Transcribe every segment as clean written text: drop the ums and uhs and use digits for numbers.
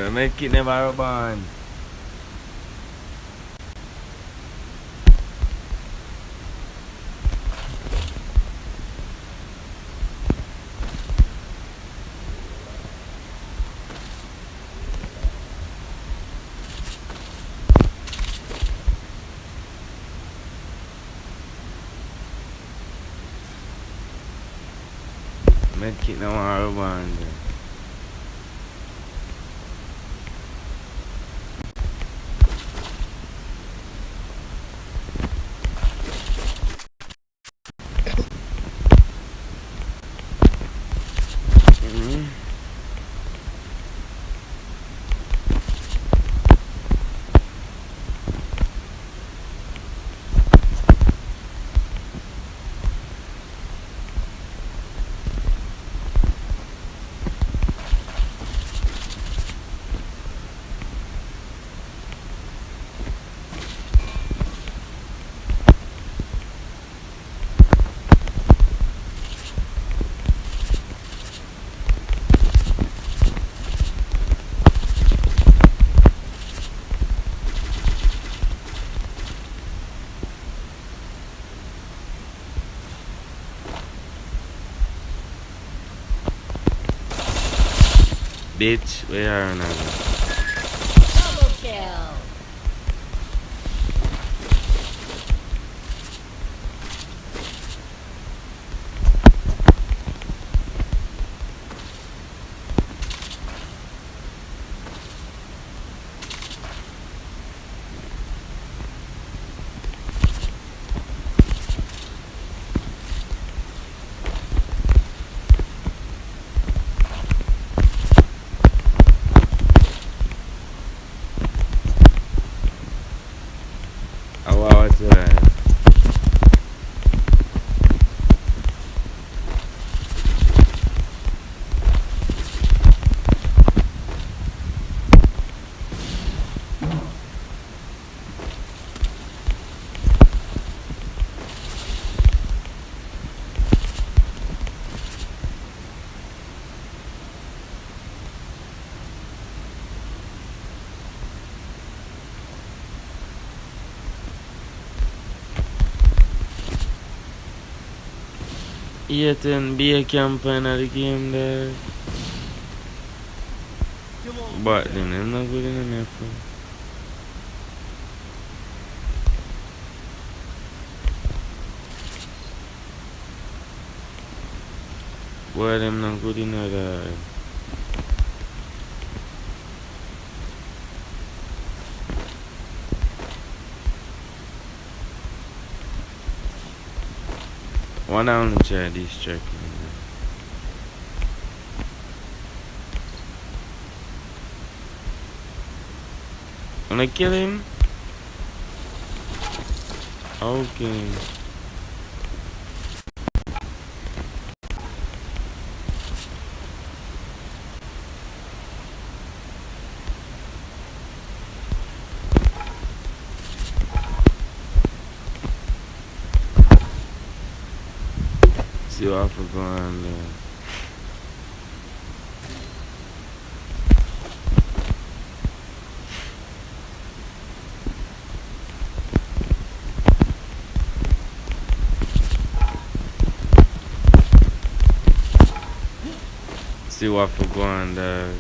Make it never born. Make it never born. Bitch, where are you now? Double kill. Oh, wow, what's that? Yet and be a campaign of the game there. But then I'm not good enough. Boy, them not good enough there. One down to try this check. Wanna kill him? Okay. See what I forgot on there. See what I forgot on there.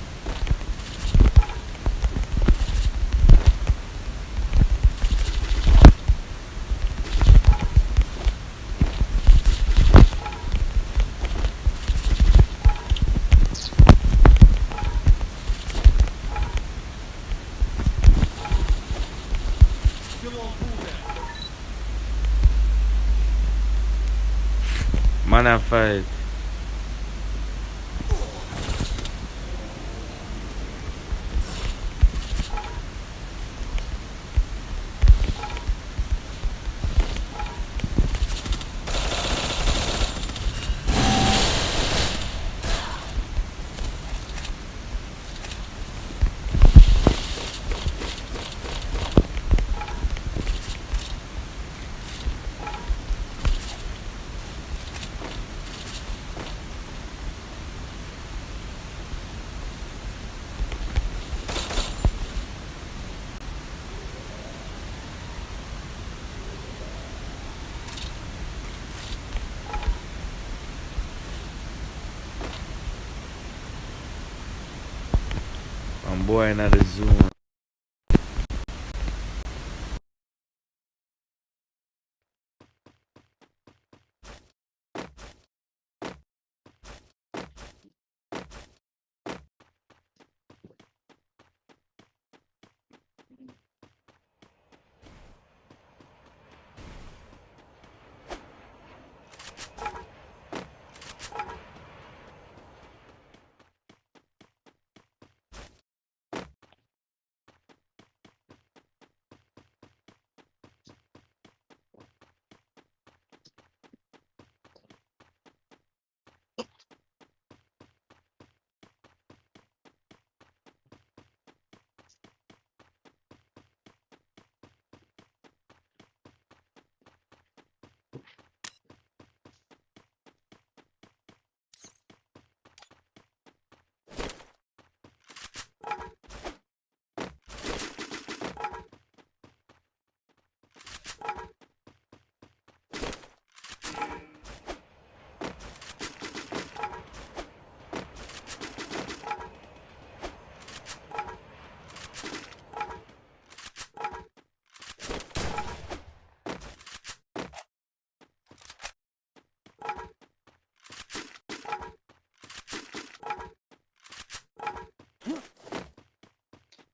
Man, I fight. boy in the zone.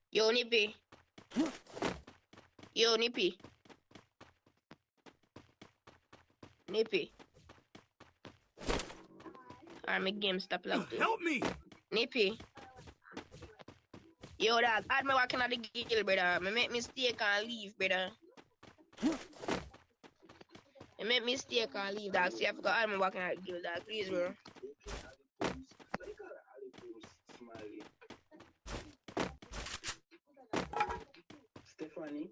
Yo, Nippy. Yo, Nippy. Nippy. Alright, my game stop locked. Help me! Nippy. Yo, dog, add me walking at the gill, brother. I make mistake and leave, brother. I make mistake and leave, dog. See, I forgot add me walking at the gill, dog. Please, bro. Stephanie.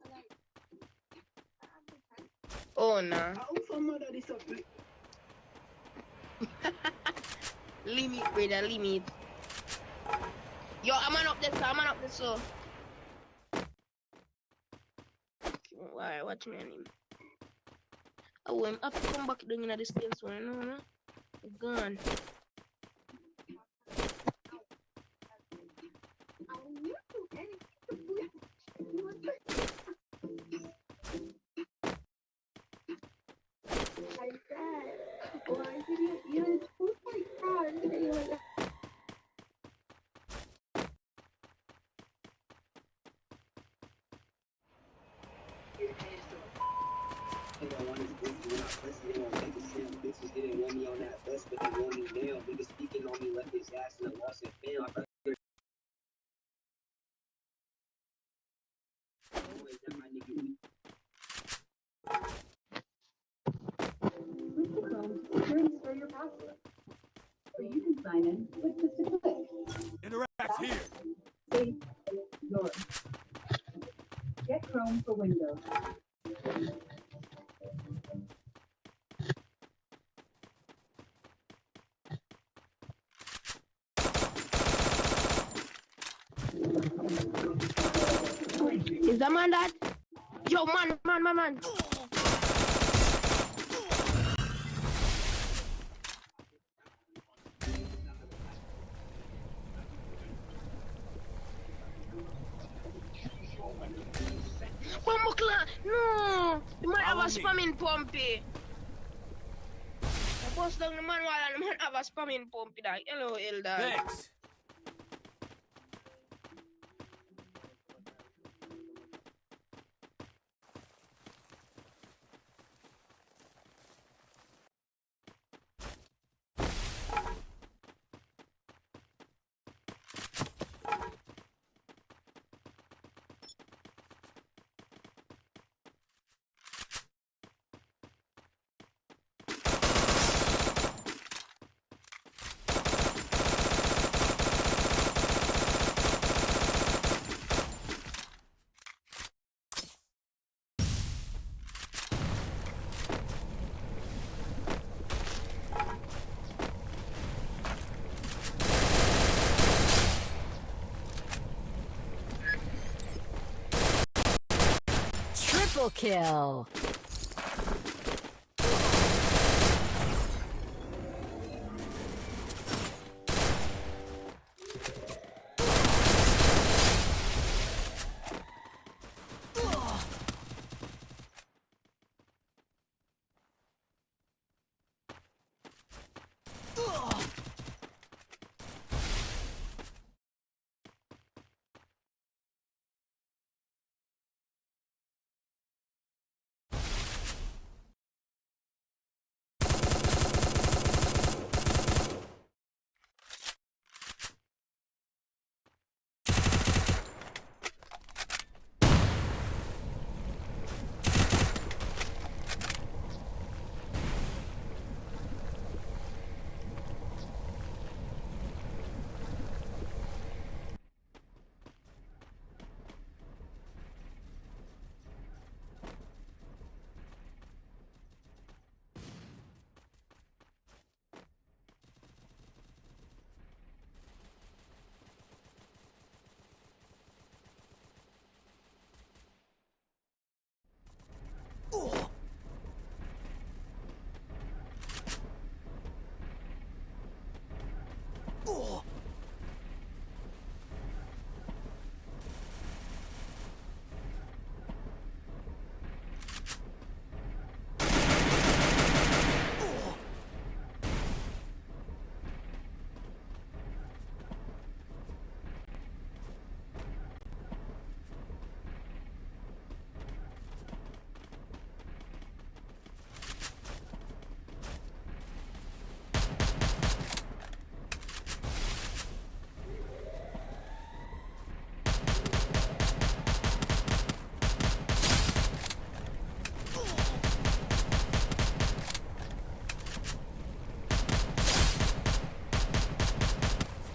Oh, nah. Limit, brother, limit. Yo, I'm on up this, so. Why, what's my name? Oh, I'm have to come back down in this place one, no? Gone. Interact here. Yours. Get Chrome for Windows. Is that man that? Yo, man. No! The man have a spamming pumpy. I bust down the man while the man have a spamming pumpy, dog. Hello, Elder. Thanks. Triple kill.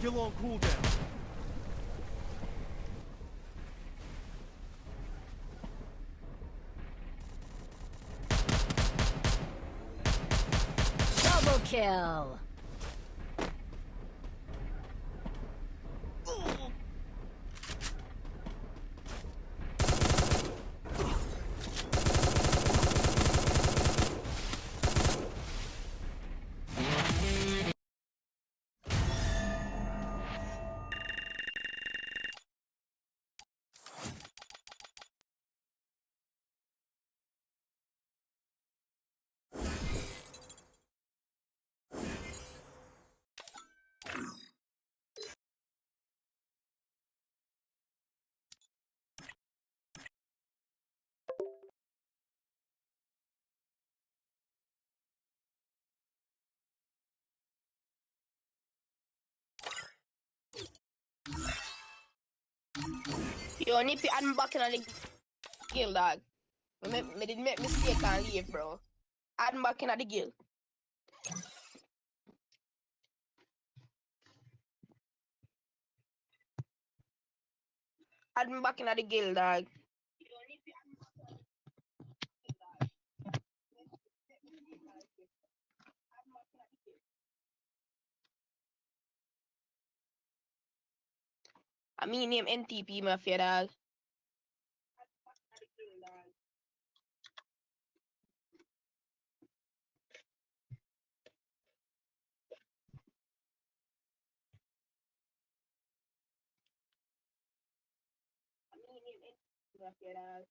Still on cooldown. Double kill. Yo, Nippy, I'm back in the guild, dog. Me did make mistake and leave, bro. I'm back in the guild. I'm back in the guild, dog. I mean name NTP Mafia, dog. Mafia, dog.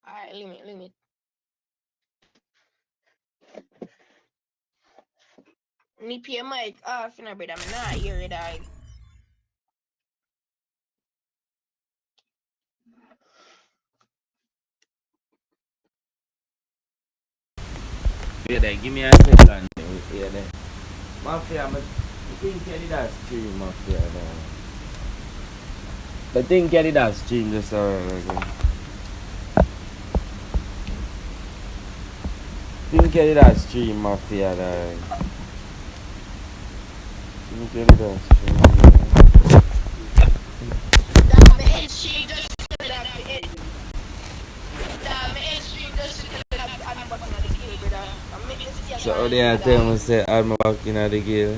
Alright, limit. Nippy your mic off, you know, brother. I'm not hear it, dog. Yeah, there, give me a second. Yeah, there. Mafia, I think you did that stream, Mafia. There. I think you did that stream just again. I think you did that stream, Mafia. There. I think you did that stream. Damn, my end stream just that for it. Damn, my end stream just that I'm back in the guild, brother. I'm making this So, they tell me, say, I'm back in the guild.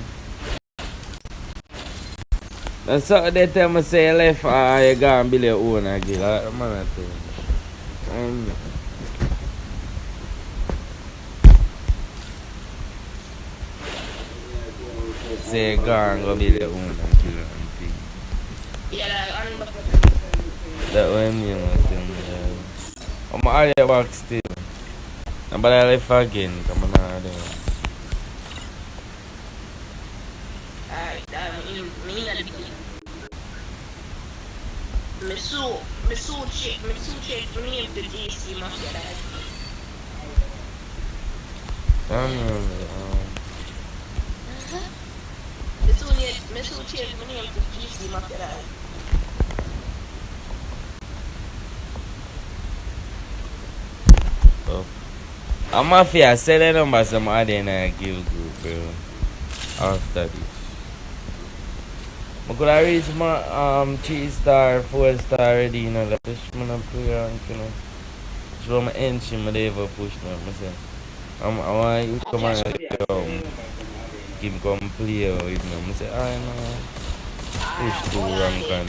That's what they tell me, say, you left you go and build your own guild. I'm not telling you. Say, go and go build your own guild. Yeah, I'm back. That what I mean, I'm all the back still. But I left again, come on there. Alright, me in the guild. Me so check my name to JC Mafia, dog. Me so change my name to JC Mafia, dog. Oh. I'm Mafia, sell the number some other in a guild group, bro. After this. I could have reached my 3-star, 4-star already, you know, like just man play around, you know. So my engine, I never push now. I want you to come and give come play with me. I say, I know. Push too wrong can.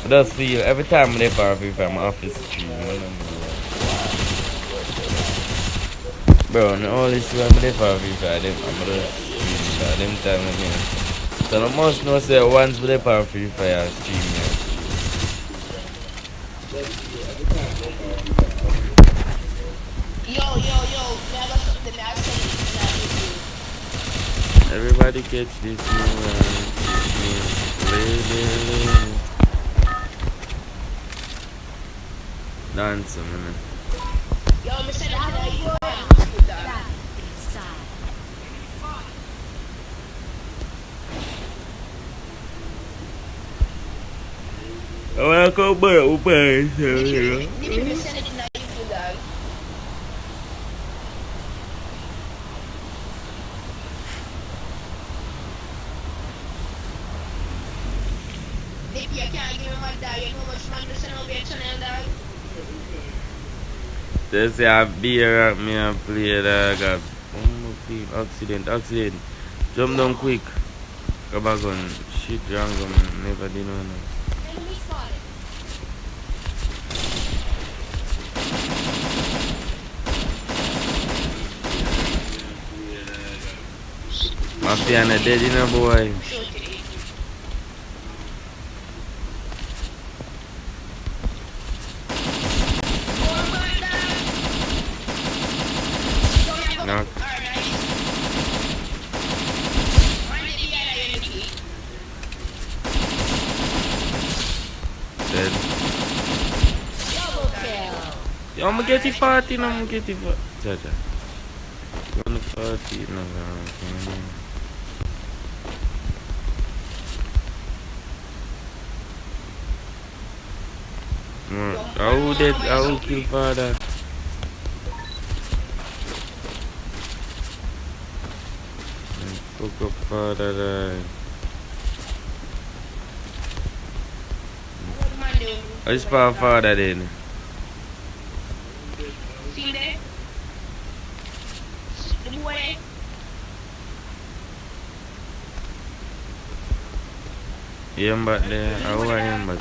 I just feel every time I leave for FIFA, my office stream, bro, all this when I leave for FIFA, I'm just stream, them time again. So I must know say once we play for FIFA, I stream, yeah. Everybody catch this new lady. Dance, man. Yo, me said that you good dog. Welcome back, Nippy. Nippy, me said it that you good dog. Nippy, I can't give him my dog. You know how much money to send over your channel, dog? They say I beer at me and play that. I got accident. Jump down quick. Go back on shit wrong. Never did no. Mafia na dead in a boy. Knock. Dead. Yo, I'm gonna get it 40, I'm gonna get it 40. Chacha. 140, no. I will kill father. Fuck up father die. I spell father then. See there? The boy. Yeah, but there. How I am, but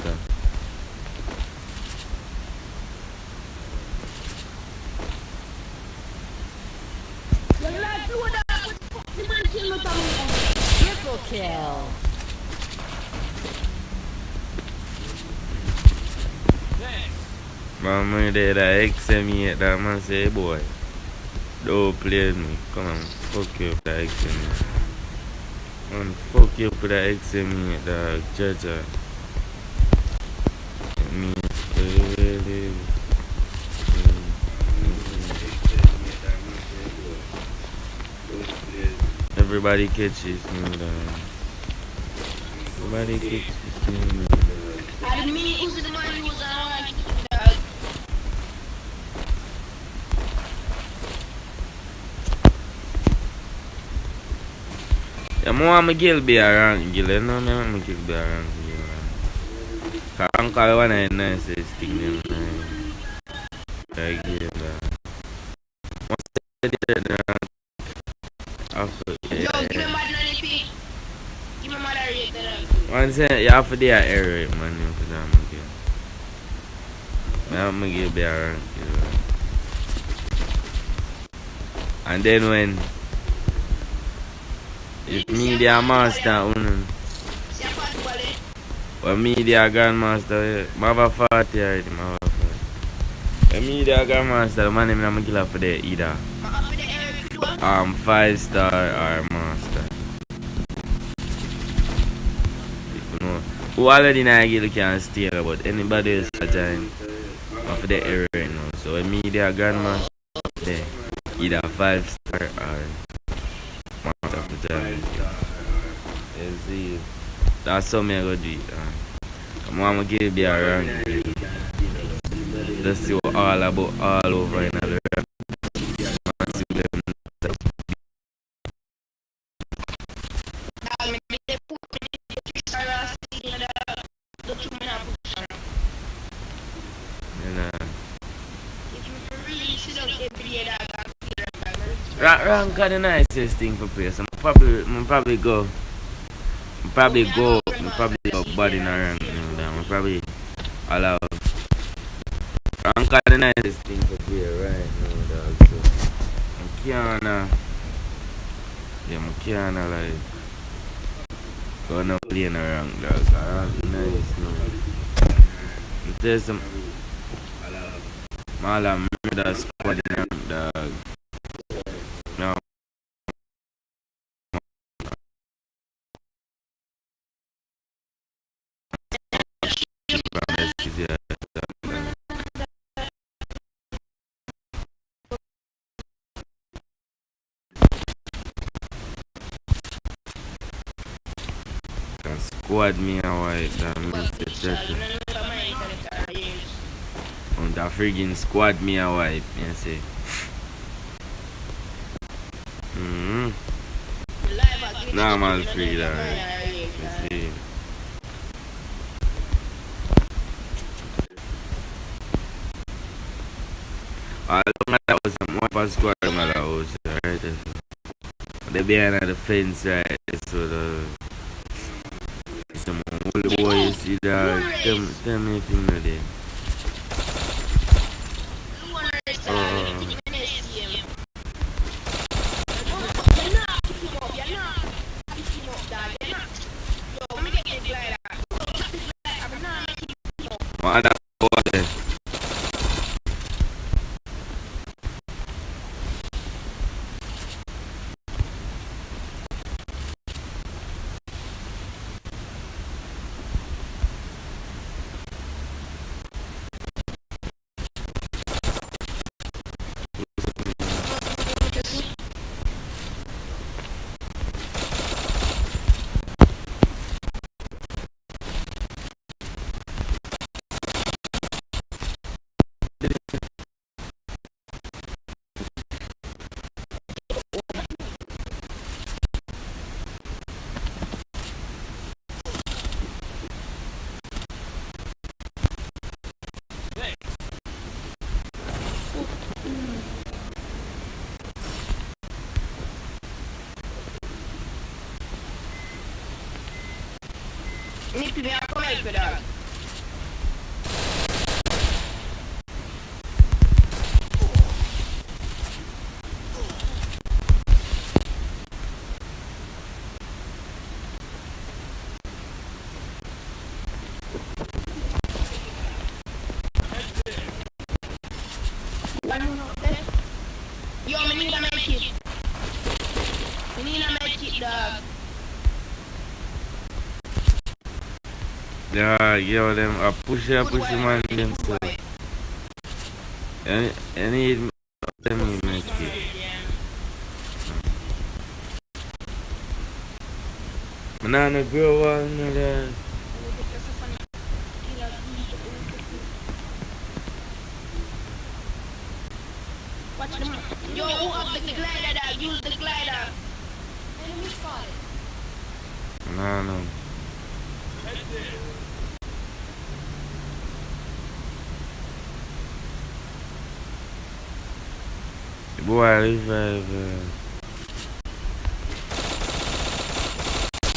Triple kill. Mama there that XM that man say, boy, don't play with me. Come on, fuck you with that XM. Man, fuck you with that XM that Jaja. Me, everybody catches me, everybody catches me. I didn't mean it was the man who was around. Dog. Yeah, I'm a girl be around, girl. You know me, I'm a girl be around, girl. Cause uncle one of the nicest thing, them. Like, yeah, once they did that, after, Yo, give me my Nippy. Give me my rate. once you have to do an error, man, because I'm a girl. I'm a girl be around, girl. And then when if media master, when media grandmaster, I have a 40 already, I have a 40. When media grandmaster, man, I'm not kill for that either. 5-star or master. If you know, who already know you can steal, but anybody else can join for the error right now. So when media grandmaster, there, either 5-star or master for join. You see, that's how me go do it. I'm gonna give you a rank. Let's see what all about all over in the rank. Rank are the nicest thing for play. So I'm probably go body in a rank. You know, I'm probably allow rank are the nicest thing for play right now, dog. So I can't like gonna play in a rank, dog. Rank nice, no. There's some Malam murder squad in rank, dog. No. Squad me a white that Mr. Churchill. On the friggin' squad me a wipe, you see. Normal free that, you see. All long that was some more squad man that was right. They behind the fence right, so the some old boy you see that tell me if you know there. What that boy there? Nippy, me a come help you, dog. Yo, me need a make it. Me need a make it, dog. Yeah, yo them a push man them so. Any them you make it. Banana grow one that. Watch them. Yo, who up the glider, dog? Use the glider. Enemy spotted. No. Boy, revive.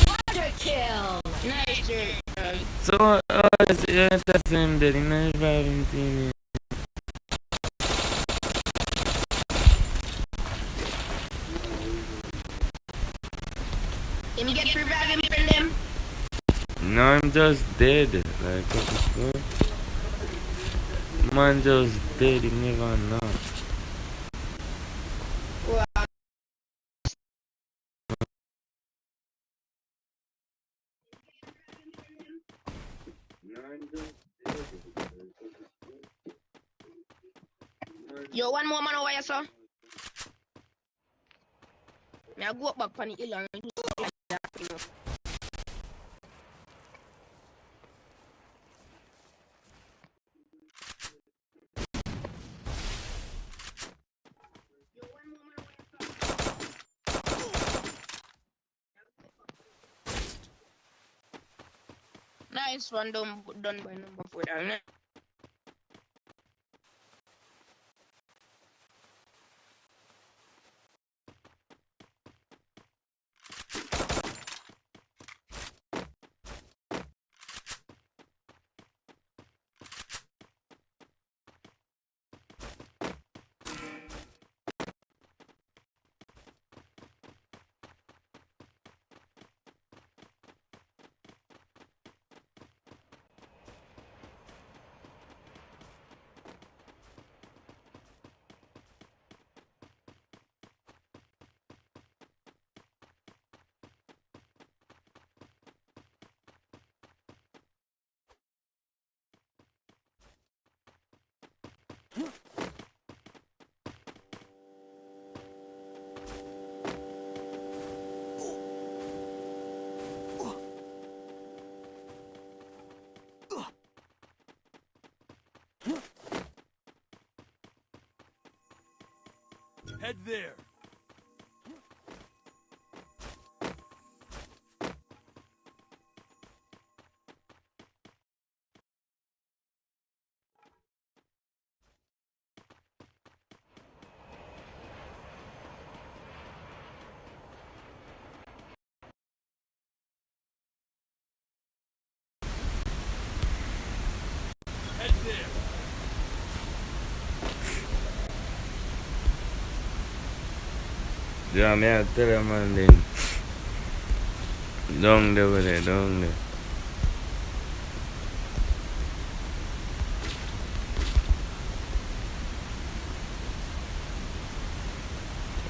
Quadra kill. Nice, dog. So, it's the same day, you know, reviving team. Him get revive him for them. No, I'm just dead. Like, what the fuck? Man just dead, you never know. Yo, one more man over here, sir. Now go up back on the hill and do something like that, you know. Yo, one more man over here, sir. Nice one done by number 4 down there. Head there. Head there. Yeah, me I tell you, man, then. Down there with it, down there.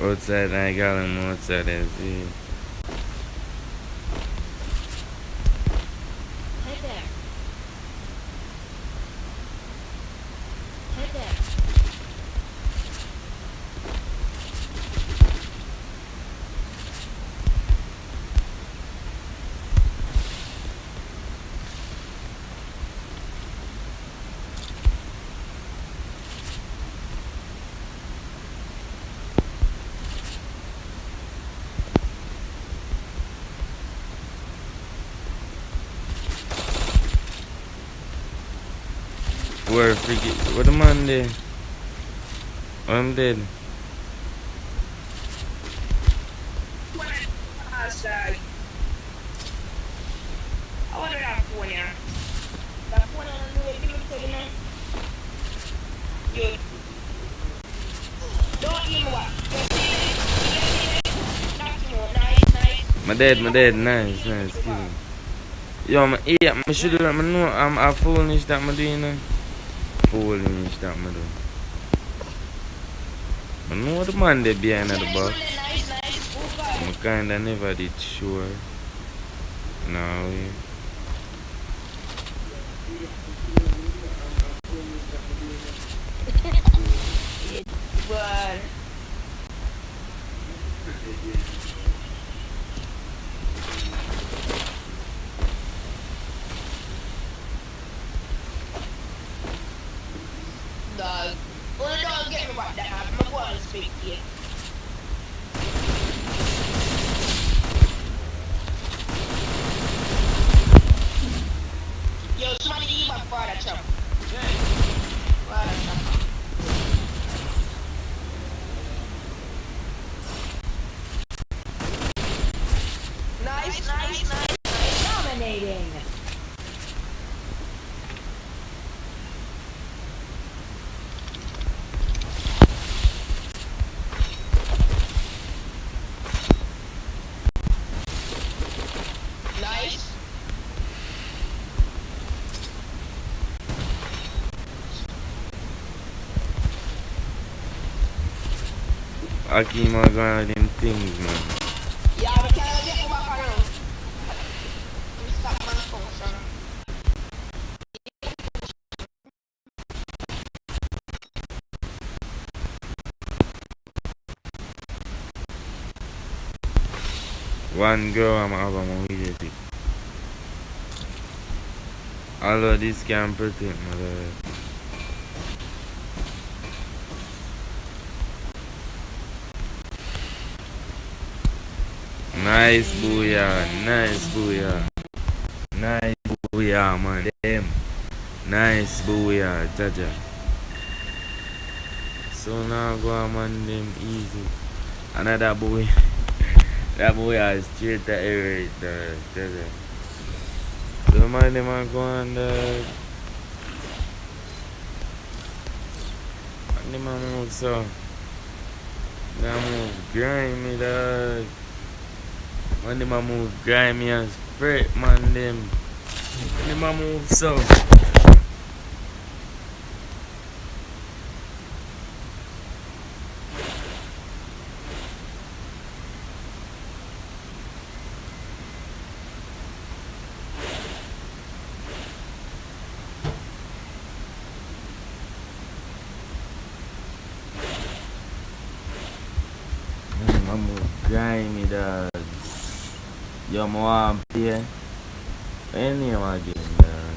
Outside, I got him outside and see. Head there. Head there. Where freaky? What the man there? I'm dead. Outside. I wonder that phone here. That phone on the way, give me the now. Yo. Don't even what. Knock him out. Nice. My dead. Nice. Kill him. Yo, I should have, I know I'm foolish that I'm doing now. Foolish that I'm doing. I know the man there behind the box. Nice. I kinda never did sure. No, yeah. But dog, well, don't get me what that I'm going to speak to you. Yo, somebody eat my father chop. Father chop. Nice. Dominating. Nice. I keep on going with them things, man. Yeah, we can't get you back around. Let me stop my function. One girl, I'm have a with it. Although this can protect my life. Nice booyah, man. Damn. Nice booyah, Jaja. So now go on, man, them easy. Another boy. That booyah is straight to air, Jaja. So man, them are going the. And them are move so. They move grimy, dog. When them a move grimy as freight, man, them a move so. Them a move grimy, dog. Yo, I want to play. What name again, dog?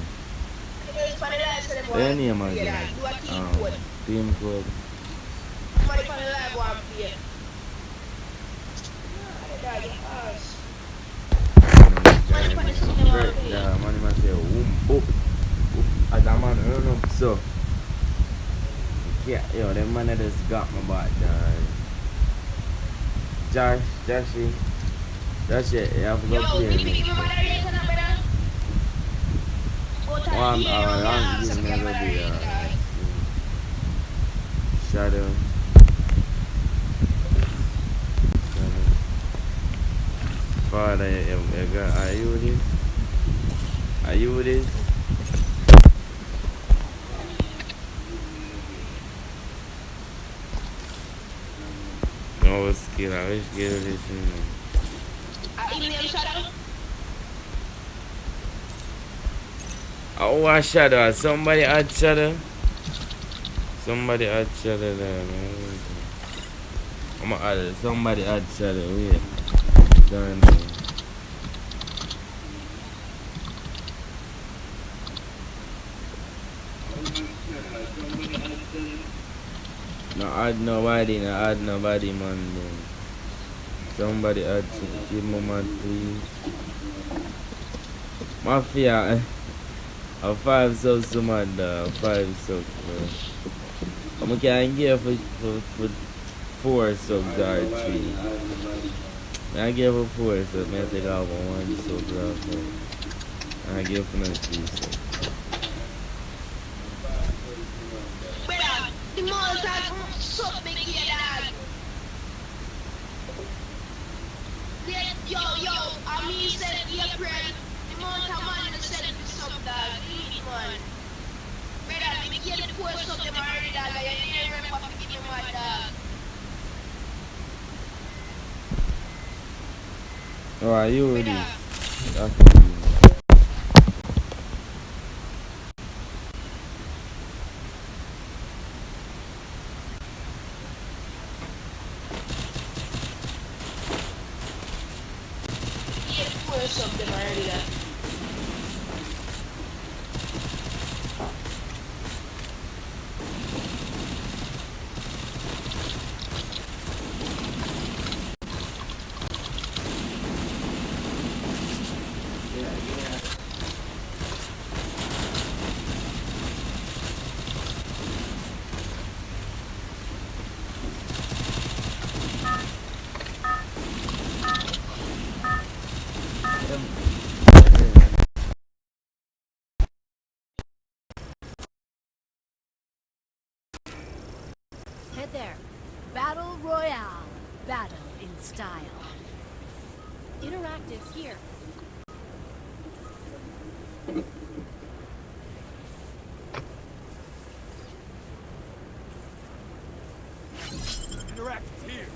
What name again? Team Code. somebody from the live one play. Nah, dog, you ass. Somebody from the something one play. Yeah, man, man say, boop. As a man, run up, so. Yeah, yo, them man that just got my back, dog. Joshy, you have to go Yo, play Nippy, me. give me moderator now, brother. Go to the ear on your ass, give so me give a me little bit, moderator, dog. Shadow. Father, are you with this? Are you with this? No skill, I wish get this in. Him name Shadow? Oh, a shadow. Somebody add shadow. Somebody add shadow there, man. I'm gonna add it. Somebody add shadow. Wait. Done. No add nobody, man. Somebody add shadow. Give me man, please. Mafia. A 5 subs to man, 5 subs, man. I'm gonna give for 4 subs or 3. I give her 4 subs, I take off 1 sub off. I give her 3 subs. Brother, the mountain suck big here, dog. Yo, I mean said April, the mountain man no send for sub, dog. Delete, man. Brother, me give the 4 sub them already, dog. And you didn't remember to give me my dog. Alright, you with Brother. this. That's the Give the 4 sub them already, dog. Head there. Battle Royale. Battle in style. Interactives here. Interactive here.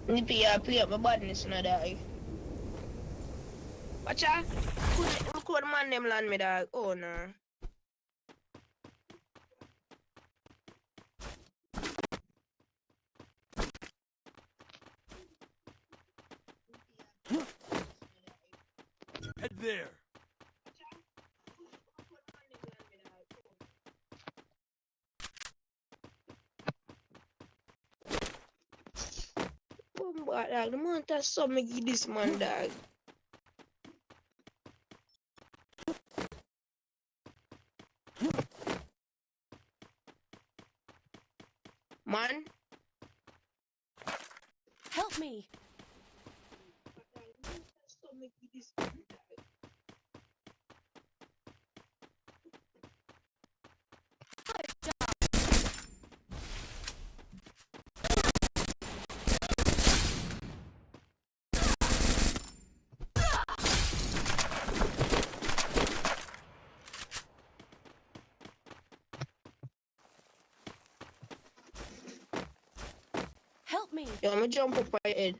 Nippy, play up my badness now, dog. Watch out. Look what man them land me, dog. Oh, no. Head there. Oh, but dog, the man that's so me give this man, dog. Man. Help me. Help me. Yo, I'm gonna jump up on your head.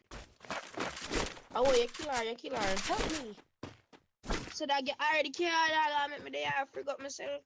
Oh, you kill her. Help me. So that I already care that I make me there, I forgot myself.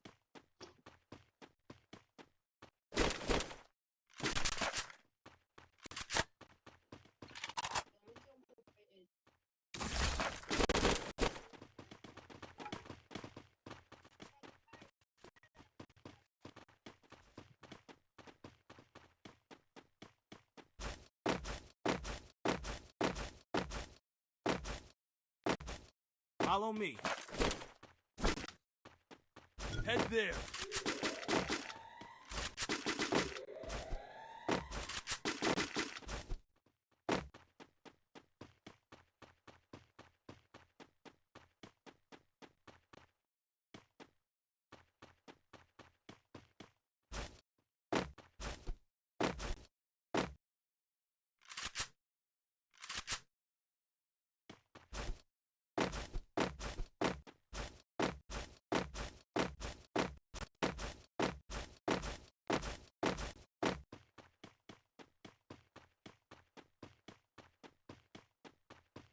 Follow me. Head there.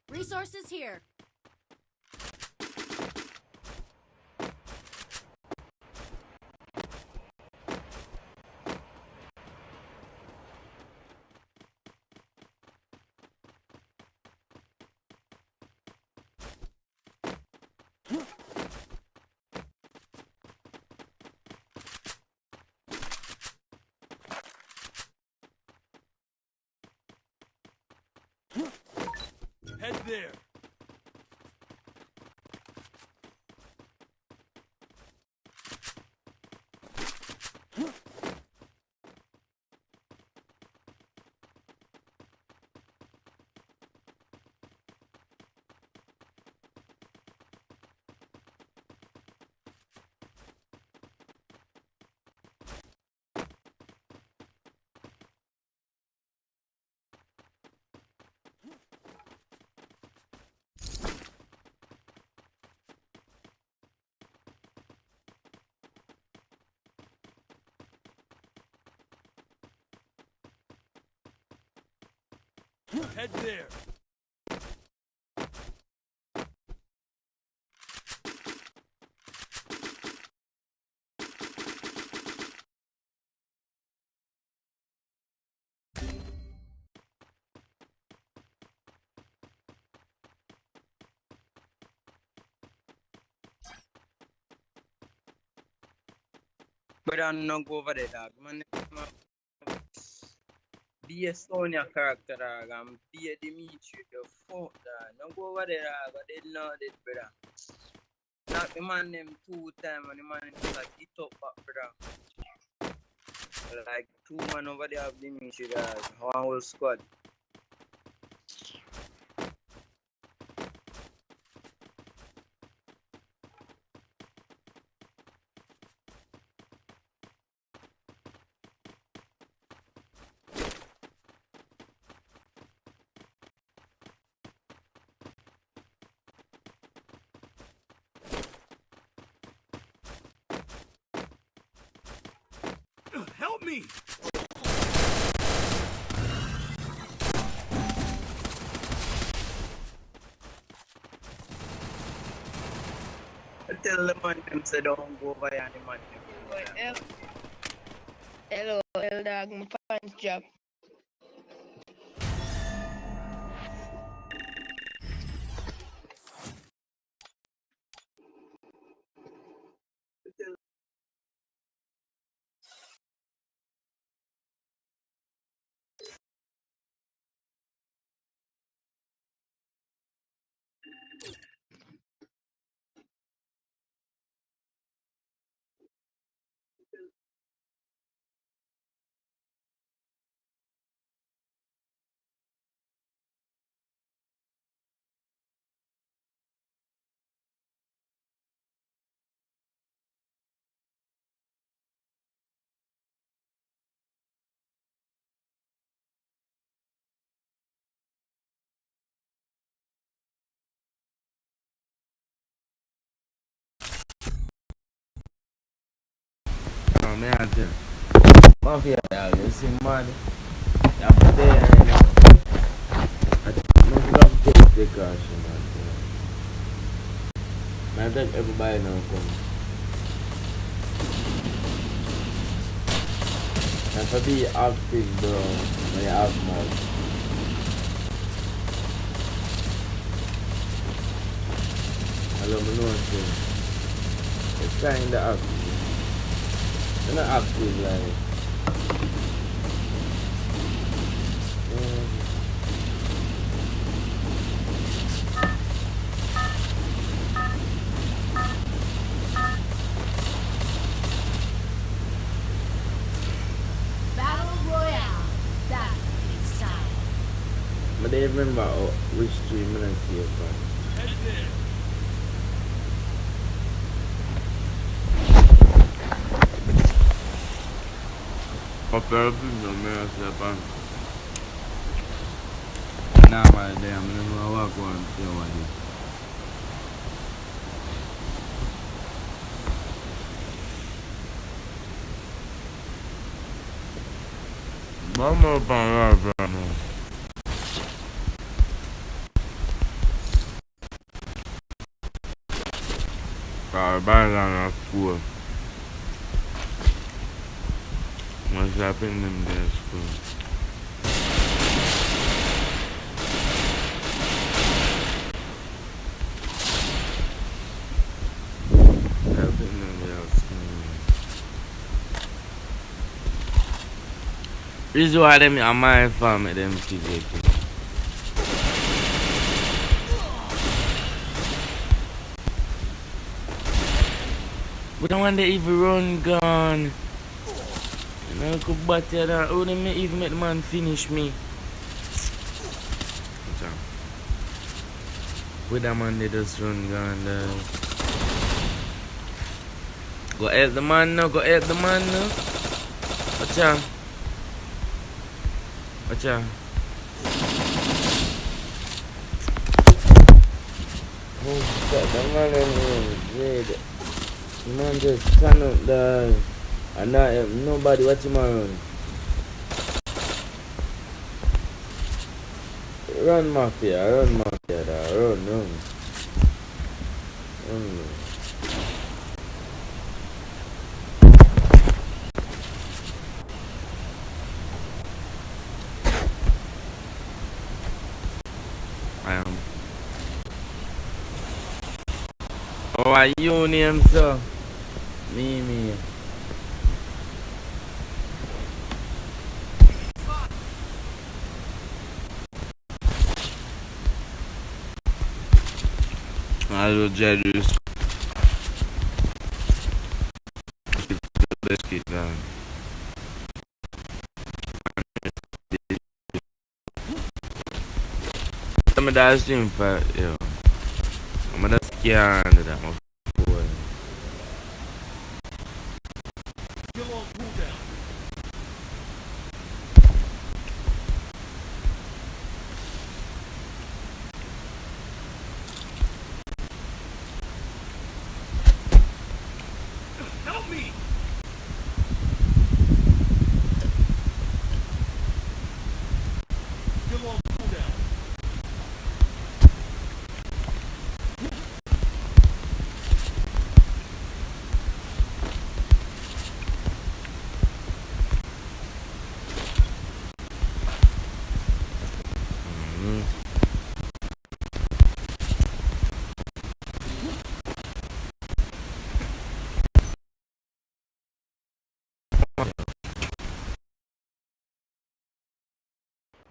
Resources here. Head there. Head there. But I'm not go over there, dog. Man, be a Sonia character, dog. I'm be a Dimitri, the fuck, dog. Don't go over there, dog. But they know that, brother. Knock the man them 2 times and the man just like hit up back, brother. Like 2 man over there have Dimitri, dog. One whole squad. Help me! I tell the man them say don't go over here and the man them go over there. Hello, L dog, my pants job. No, man, I tell you. Mafia, dog, you see money. You have to pay right now. I think you have to take precaution, man. I think everybody now come. And for be active, bro, when you have mouth. I love me know thing. It's kinda active. You're not active like. Battle Royale. That is time. But they remember which 3 minutes here from. Head there. Papel no meio sepan. Nah, my damn, I don't know what going to do with it. Vamos para lá, vamos. Vai lá na rua. What's happening in their school? Happening in their school. This is why them are my family, them kids. But I want to even run gun. And I could batter that. How them even make the man finish me? With that man they just run gun there. Go help the man now, go help the man now. Watch out. Watch out. Oh shit, the man is dead. The man just stand up there and not help nobody. Watch him run. Run mafia there, run. I am. Oh, are you name, sir? Me. Hello, Jerry's. Let's get down. I'm gonna stream for yo. I'm gonna scare under that my phone. Still on cooldown. Help me! Still on cooldown.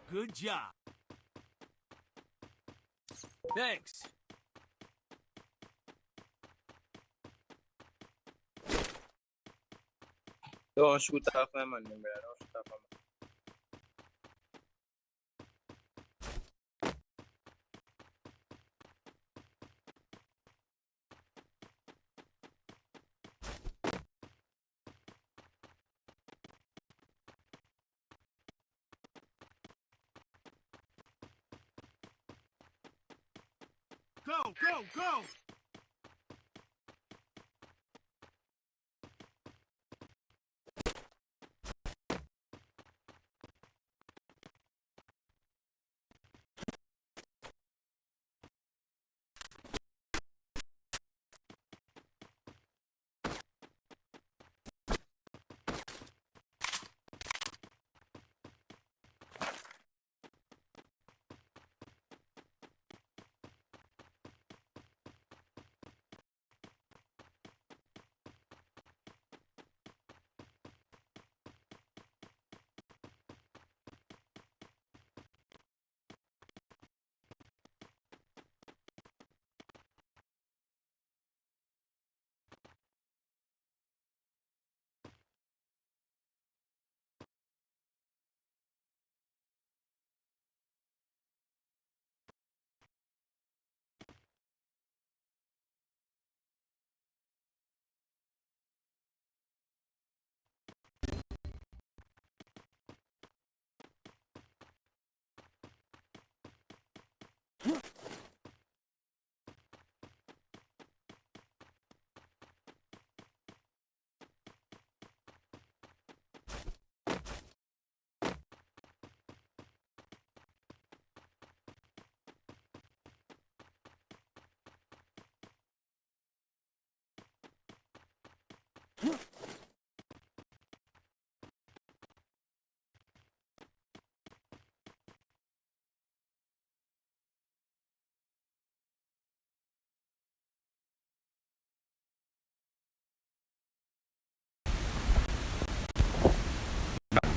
Good job. Thanks. Don't shoot off my man, brother. Don't shoot off my man. Go!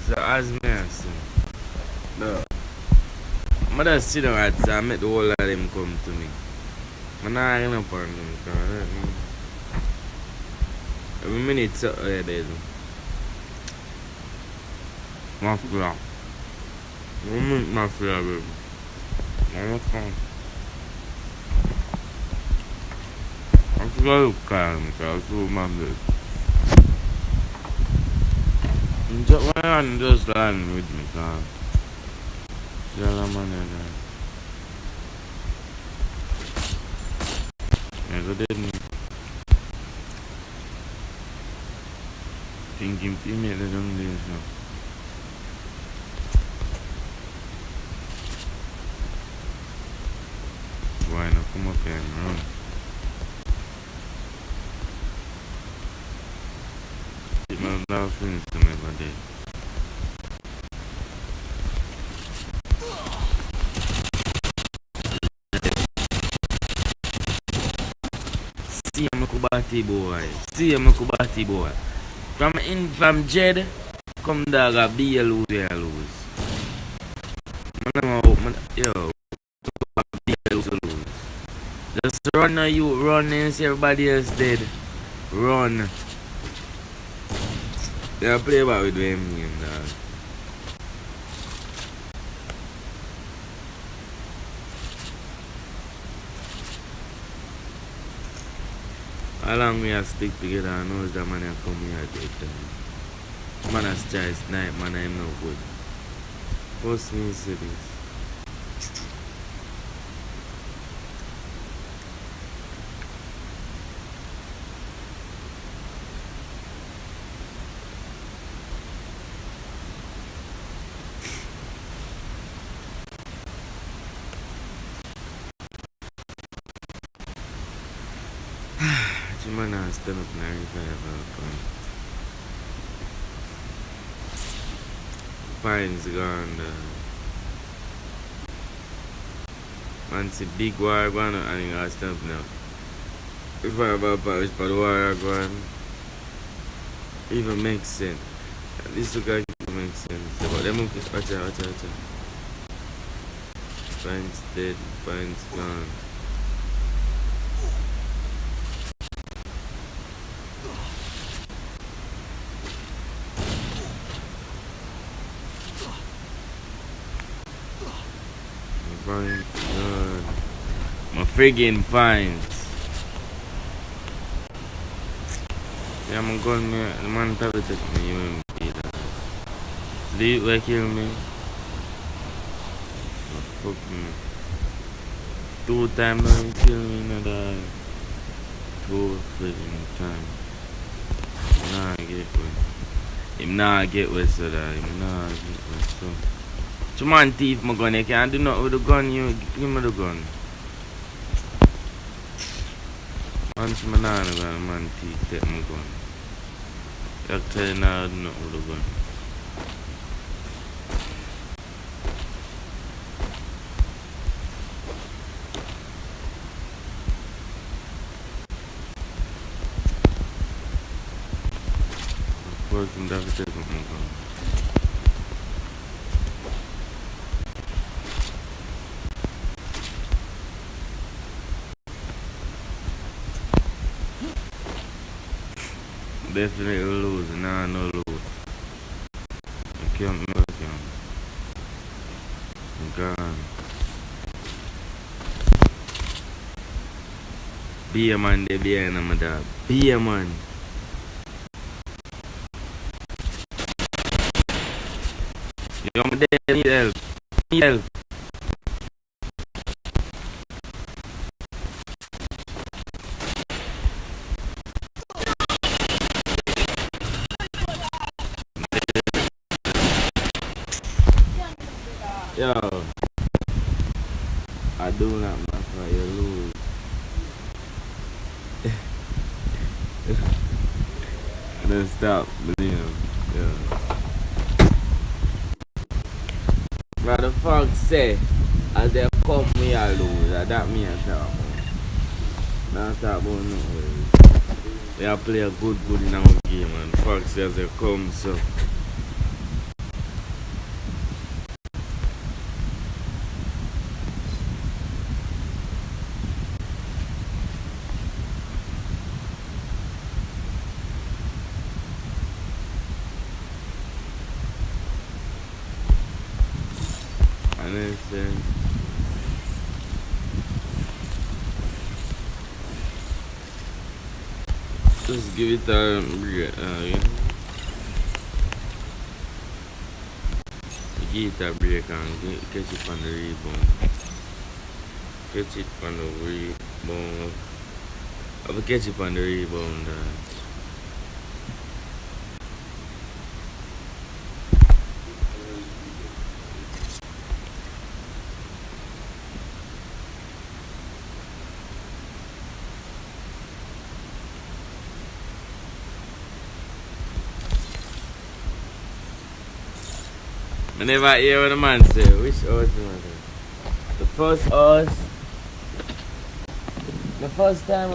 So as me I say, no. I just sit down and I make the whole of them come to me. I'm not hanging up on them because every minute something there they do. Mafia. One minute mafia, baby. I'm fine. I forgot you call me because I was my baby. Just land with me because she's a man there. Yeah, so didn't thinking female the young days now. Why not come up here and run? It must have things to me every day. See I'm a Kubati boy. See I'm a Kubati boy. From Jed, come dog a be a lose, a lose. Yo, be a lose, a lose. Just run now you run and see everybody else dead. Run. They play about with them game dog. How long we have stick together and knows that man come here at that time. Man has choice night, man I'm no good. What's me say this? Man has stand up now if I ever Pine's gone. Man see big war going on and I stand up now. If I ever parish for the war going, even makes sense. At least the guy makes sense. But them watch out. Pine's dead, Pine's gone. God. My friggin' pines. Yeah, I'm going me. The man probably take me. You ain't be that. Sleep like kill me. Oh, fuck me. 2 times now he kill me. Another 2 friggin' times. Nah, get with. Him nah get with so that. Him nah get with so. So man thief my gun, you can't do nothing with the gun, you give me the gun. Once my nana gun, man thief take my gun. You tell you now do nothing with the gun. Of course I'm never taking my gun. Definitely lose, nah no lose. I can't milk him. I'm gone. Be a man, they be a my dog. Be a man. Yo, I'm dead, need help. Need help. Yo, I do not mind for you lose. And then stop, believe him. Yeah. What the fuck say? As they come, me I lose. That me I talk about. Not talk about no way. They play a good in our game and fuck says they come so. Understand? Just give it a break. Yeah. Give it a break and catch it on the rebound. Catch it on the rebound. I will catch it on the rebound. I never hear what the man say. Which horse the man say? The first horse. The first time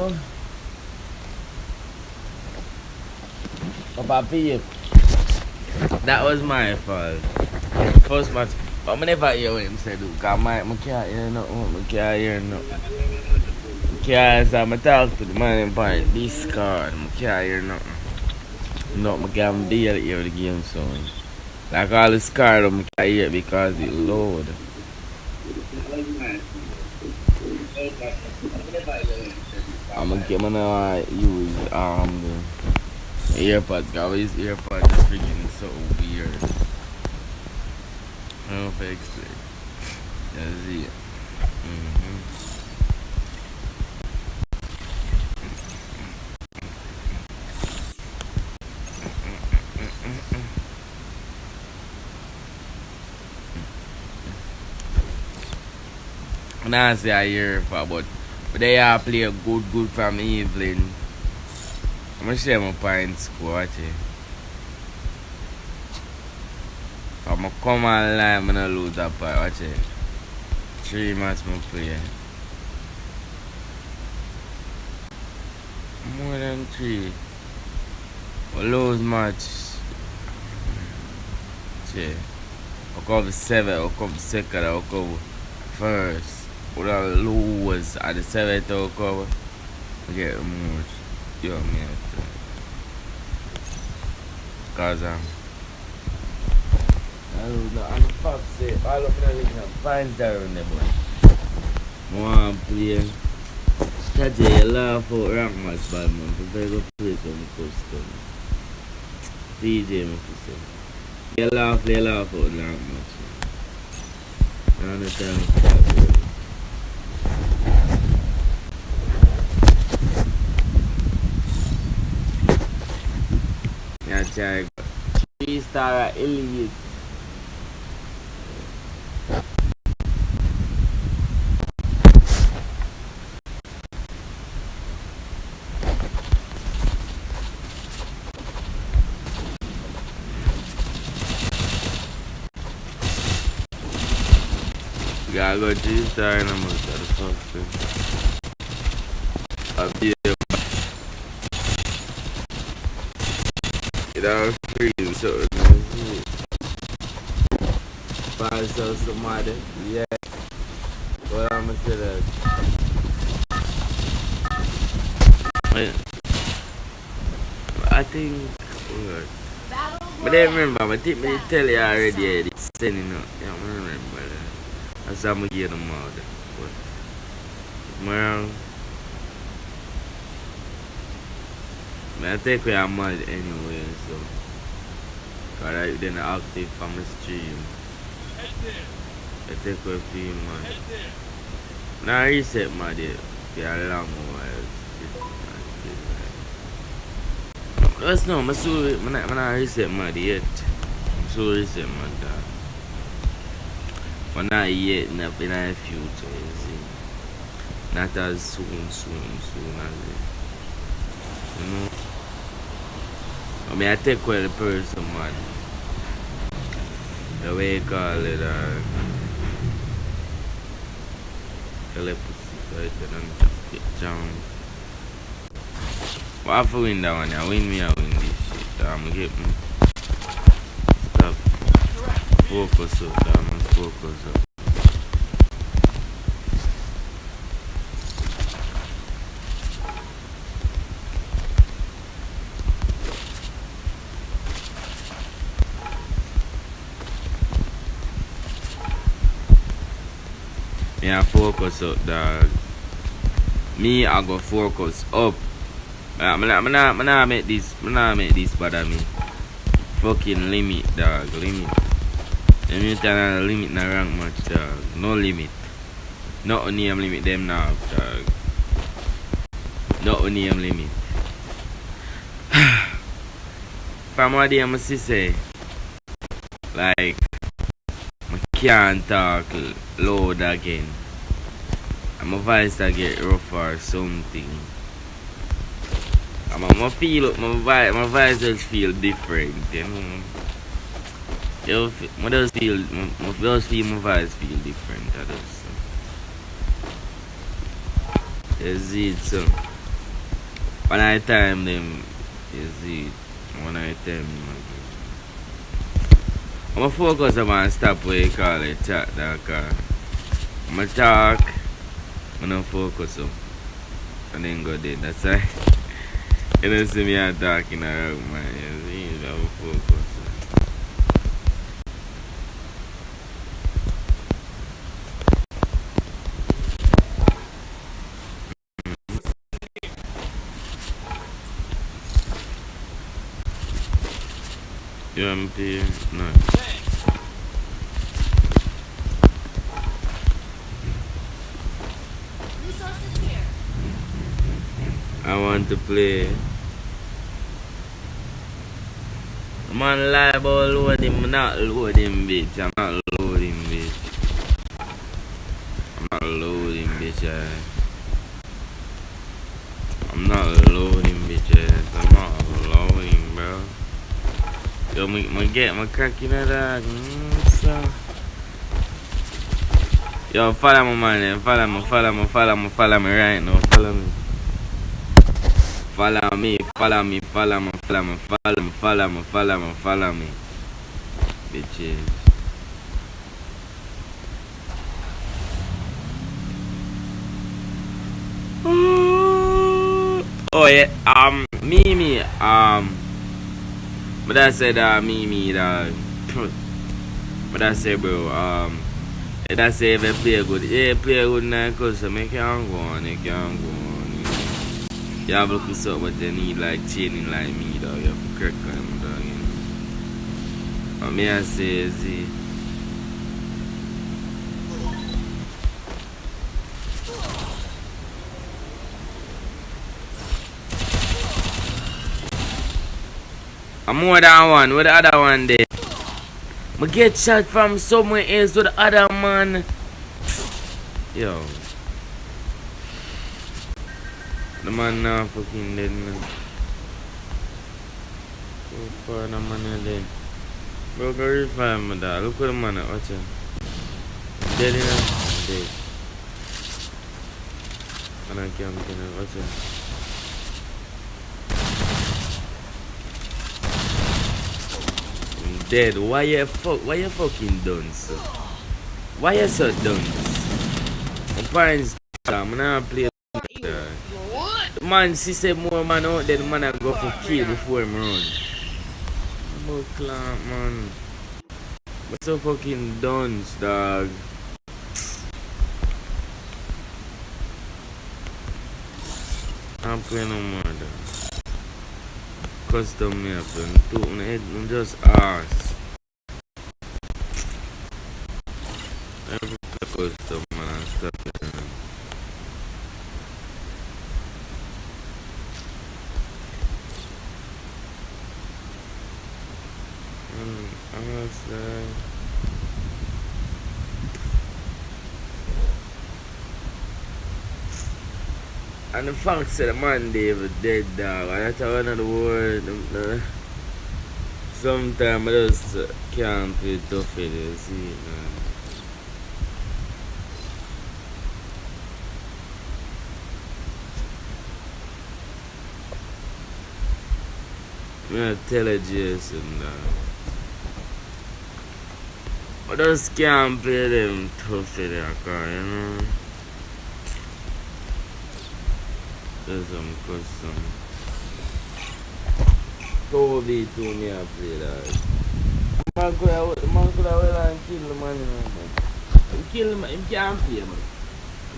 up a peep. That was my fault. First match. But I never hear what him say do. Cause I can't hear nothing. I can't hear nothing. I can't say I talk to the man in point. Discord. I can't hear nothing. No, I can't deal hear the game sound. Like all the card I can't hear because it load. I'm gonna use the AirPods. Cause his AirPods is freaking so weird. I don't know if I explain. That's it. I don't say I hear for, but they all play a good from Evelyn. I'm gonna share my points score, watch it. If I'm gonna come online, I'm gonna lose that part, watch it. 3 matches I play. More than 3. I lose match. Yeah. I'll cover 7, I'll cover 2nd, I'll cover 1st. Would I lose at the 7th I'll cover? I get more. You know me. Because I don't know. I'm the fuck safe. All of them are fine there in the boy. I want to play. Tajay, you laugh out rank match, bad man. Prepare to play some custom. DJ, my say. You laugh out rank match. I understand. Yeah, Jack. 3-star elite. Gotta go 3-star and I'm gonna start the fuck thing. I'll be it all free, so find somebody, yeah. Well, I'm gonna say that. I think, but I remember, I think I tell you already, yeah, it's sending up. Yeah, I remember that. That's how I'm gonna get them out. But, well, I think we are mad anyway, so. Cause I then active from the stream. I think we're feeling mad. Now I reset mad yet. For a long while. Let's know, I'm not reset mad yet. I'm so reset mad that. But not yet, in the future, you see. Not as soon as it. You know? I mean, I take away the person, man. The way you call it, telepathy, right? Get down. But I have to win that one. I win me, I win this shit. I'm gonna get me. Stop. Focus up, man. Focus up. Me I focus up, dog. Me I go focus up. I'm not make this bother me. Fucking limit, dog. Limit. Let me tell you, limit na rank match, dog. No limit. Not only I'm limit them now, dog. Not only I'm limit. From what day I'm say, like, I can't talk loud again. And my voice to get rough or something. And my voice just feel different, you know. I just feel my voice feel different. I just, is it so? When I time them, is it? When I time them again. I'm gonna focus on stop what you call it chat, dog. I'm gonna talk, I'm gonna focus on, and then go there. That's why you don't see me talking around, man. You see, I'm gonna focus. You want me to hear? No. Resources here. I want to play. I'm on live about loading. I'm not loading, bitch. I'm not loading, bitch. I'm not loading, bitch. I'm not loading, bitches. I'm not loading, bro. Yo, I get my crack in the dog. So. Yo, follow me, man. Follow me right now. Follow me. Follow me. Bitches. Oh yeah, Mimi, but I said Mimi, but I say bro, that say if I play good, yeah, play good now, cause so make can go on, you can go on. You have to look up what you need, like chaining like me, dog. You have to crack on them, dog. You know? But me I say is it. I'm more than one. Where the other one there? I get shot from somewhere else with the other man. Yo. The man now fucking dead now. So far the man is dead. Bro, go revive me, dog. Look at the man. Watch him. Dead enough. Dead. And I can't watch him. Dead. Why you fucking done so? Why you so done? My parents I'm not play the man she said more man out there, the man I go for kill before him run. About clamp, man. But so fucking done, dog. I'm playing no more, dog. Custom me up and two on the head and just ass. Every custom man and stuff it. And the fact that the man David dead, dog, and that's one of the word. Sometimes I just can't play tough with it, see, man. I'm gonna tell you Jason, dog. I just can't play them tough with it, you know. There's some custom. Toby to me I play that. Man could have well and kill the man, you know, man. He kill him, he can't play, man.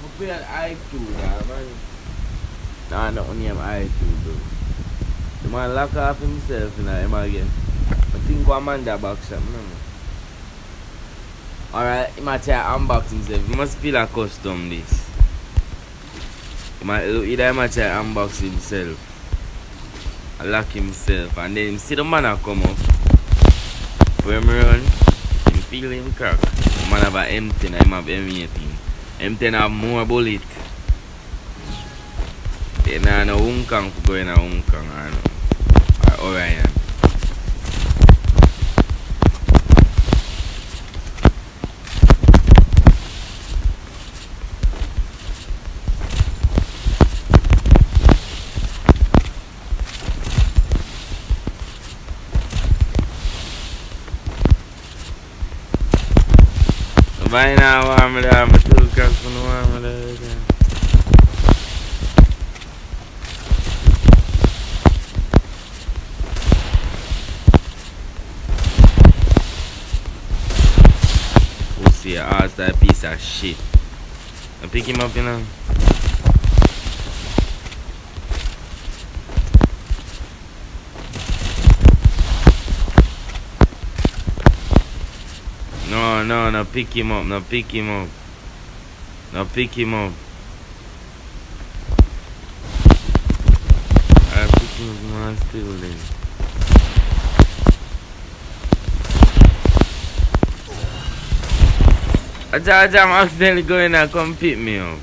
I'm play at I2, man. Nah, not only am I2, bro. The man lock off himself, you know, him again. I think one man that box shop, no. Alright, he might try to unbox himself. He must feel accustomed this. Either he might try to unbox himself. And lock himself. And then see the man come up. When him run, him feel him crack. The man have a M10 and him have M18. M10 have more bullet. They nah no Unkang for going to Unkang or Orion. By now, I'm two cracks for no armor. Pussy, ass that piece of shit. I pick him up, you know. No, pick him up, no pick him up. No pick him up. I pick him up, man, still then. I'm accidentally going to come pick me up.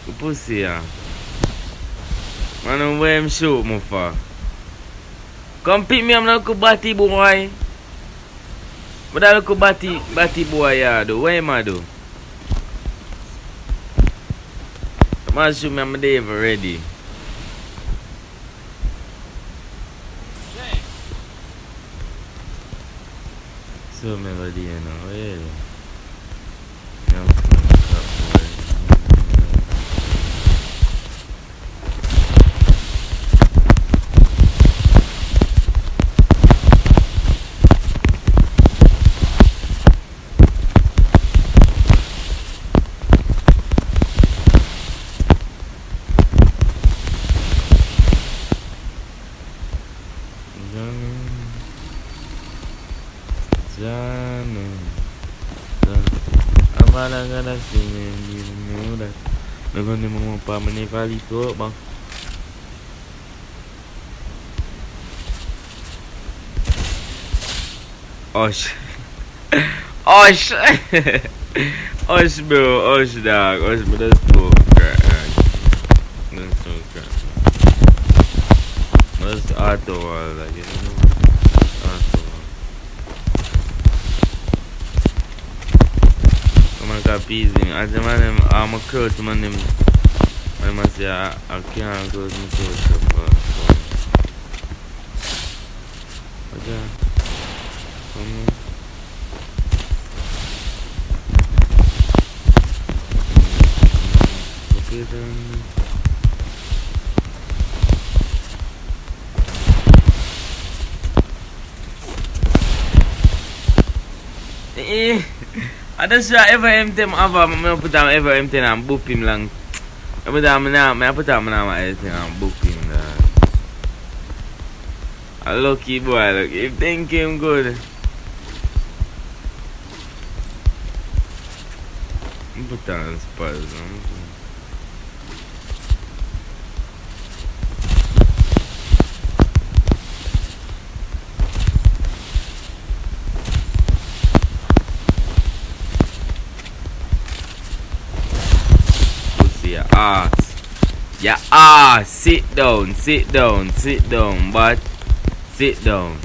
You pussy, yeah. Man, where him shoot me for? Come pick me up, no go batty boy. But I look batty boy, yeah, do. What am I do? Man, shoot me, I'm there ready. So melody, you know, yeah. I'm gonna sing and you know that. I'm gonna move up my valley throat, man. Osh. Osh. Osh, bro. Osh, dog. Osh, bro. That's so crap. That's so crap. That's auto wall, like, you know. Auto wall. Come on, capizing. As the man, I'm a curse, man. I must say, I can't go to my curse up. Okay. Come on. Okay, then. I don't sure ever empty him over. I put him ever empty and boop him long. I put him now. I put him now and boop him. A lucky boy. Look, if think him good. I put him on spurs. Your ass, sit down, but sit down.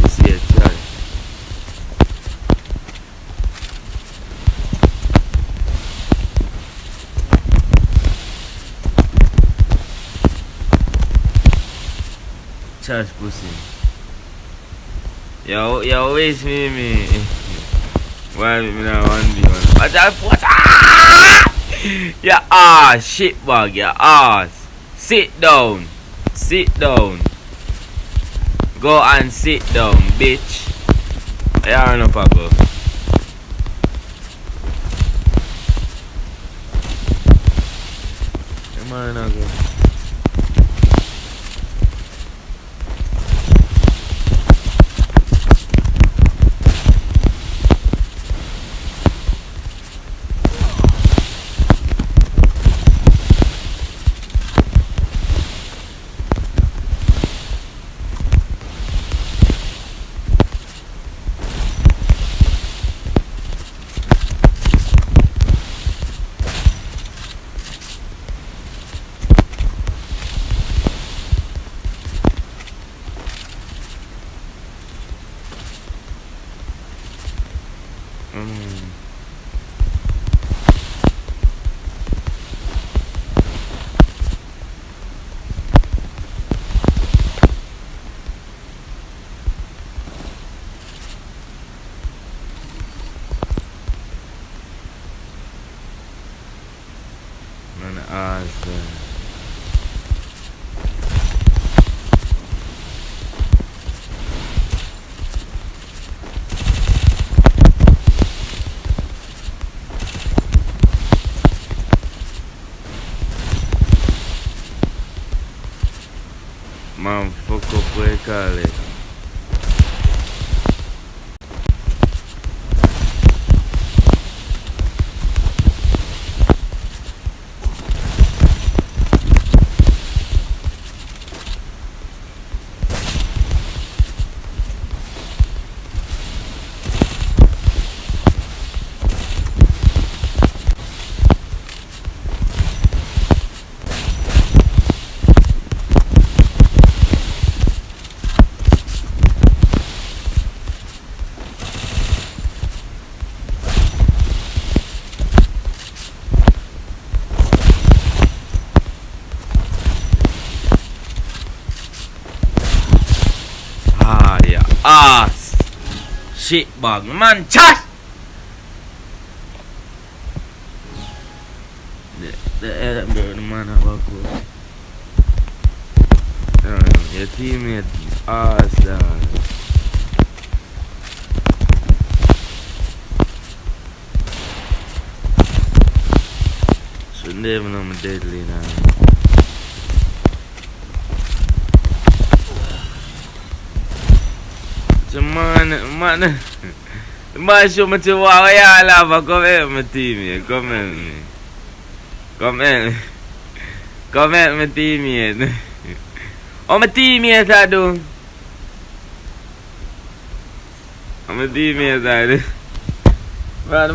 You see a child. Charge pussy. Yo, waste me. Why me now 1v1? What? Your ass, shitbag, your ass. Sit down. Go and sit down, bitch. Yeah, no, Papa. man again. Man, fuck up what you call it. Ass shit bag man chat. The man have a good. Your teammate ass dog. Shouldn't even know I'm deadly now. Man, show me to what y'all have. Come here, my teammate. Come here. Come here. Come here, my teammate. Oh, my teammate, I do. I'm a teammate, I do. But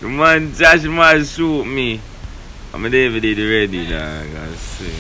the man Josh man shoot me. I'm a David ready, dog. I see.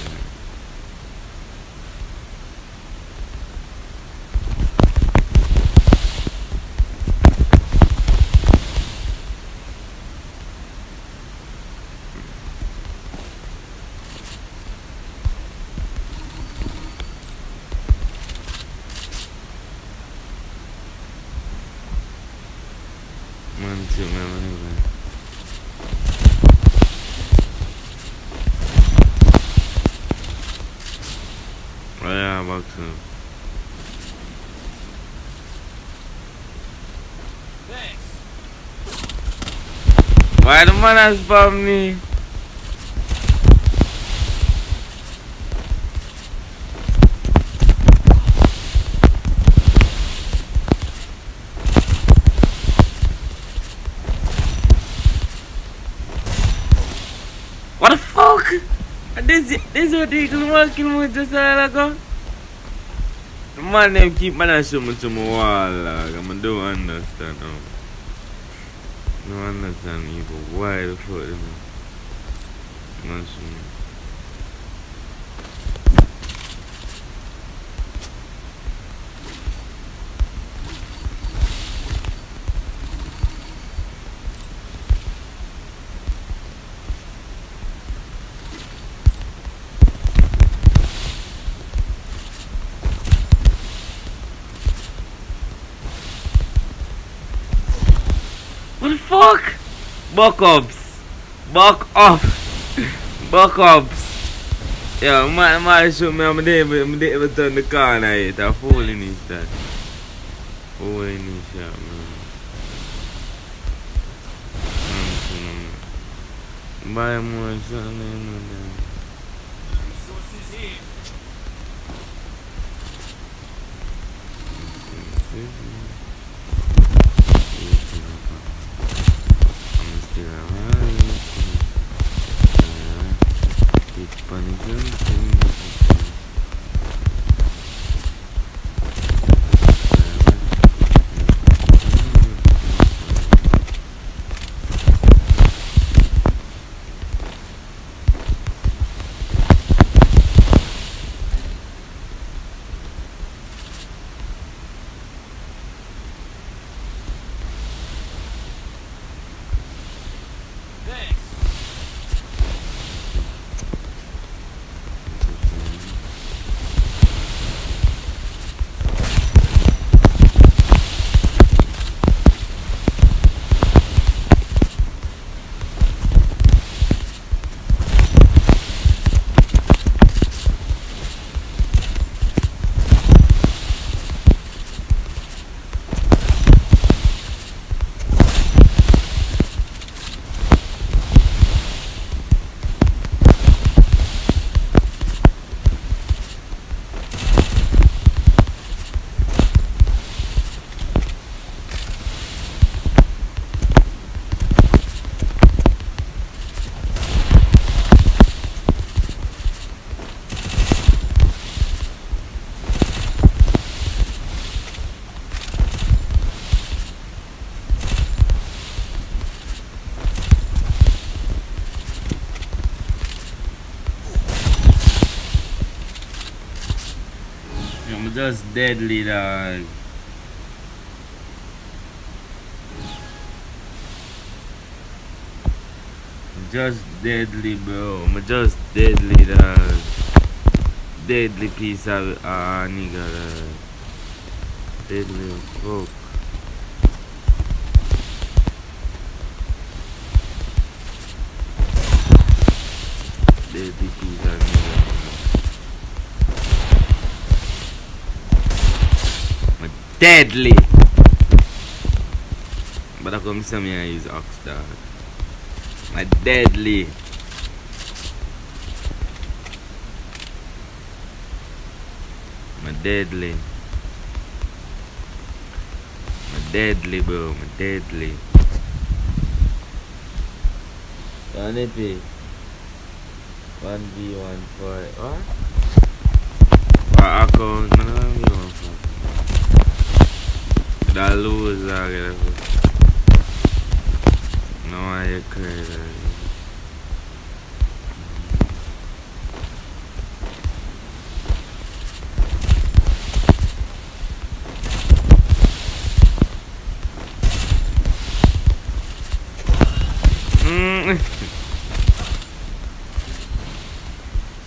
Oh yeah, box up. Thanks. Why the man has bombed me? What the fuck? This is what they can working with just a while ago. The man them keep man show me to my wall, like I don't understand now. I don't understand even why the fuck them man show me. What the fuck? Buck ups. Buck up. Buck ups. Yeah, man show me I'm able to turn the car now yet. I'm falling in that. Falling in shot, man. Buy more something. Resources here. I'm still around. It's funny. Thanks. I'm just deadly, dog. Just deadly, bro. I'm just deadly, dog. Deadly piece of nigga, dog. Deadly fuck. Deadly piece of nigga. I'm deadly. But I come see me and use ox, dog. I'm deadly. I'm deadly. I'm deadly, bro. I'm deadly. Yo, Nippy. 1v1 for what? For account, man, I don't give a fuck. That lose, dog. No, I crazy.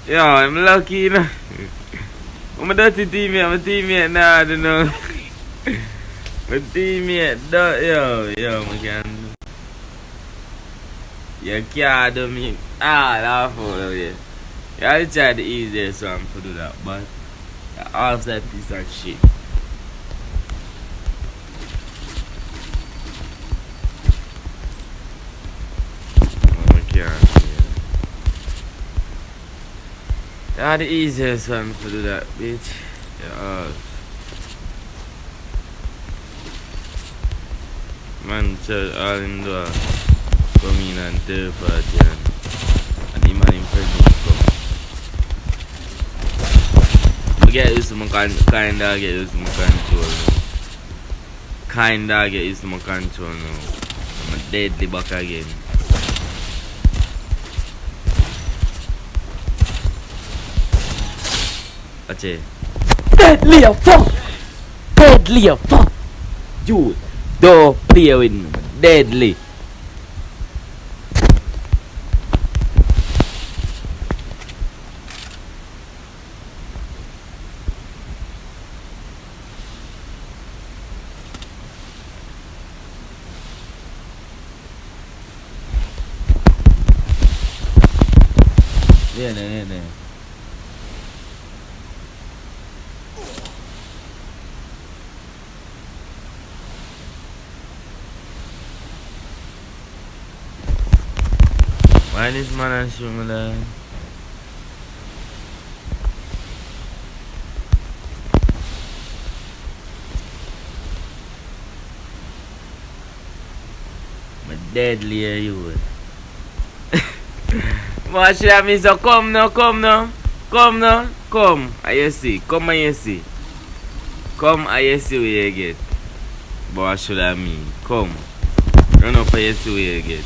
Yo, I'm lucky, you know. I'm a dirty teammate, I'm a teammate now, I don't know. My teammate, yo, my can. You can't do me. Laugh over there. You have to try the easiest one to do that, but half that piece of shit. Oh, I can't. Yeah, the easiest one to do that, bitch. Yeah. Man, church, all him do come in and third party and him and him president come. I get used to my kinda get used to my control now. Kinda get used to my control now. I'm a deadly back again. That's it. Deadly a fuck! Deadly a fuck! You don't play with me, deadly. Yeah. Why this man shoot me there? I'm deadly at you. What should I mean? So come now, come now. Come now. Come. I you see. Come and you see. Come and you see what you get. But what should I mean? Come. Run up and you see what you get.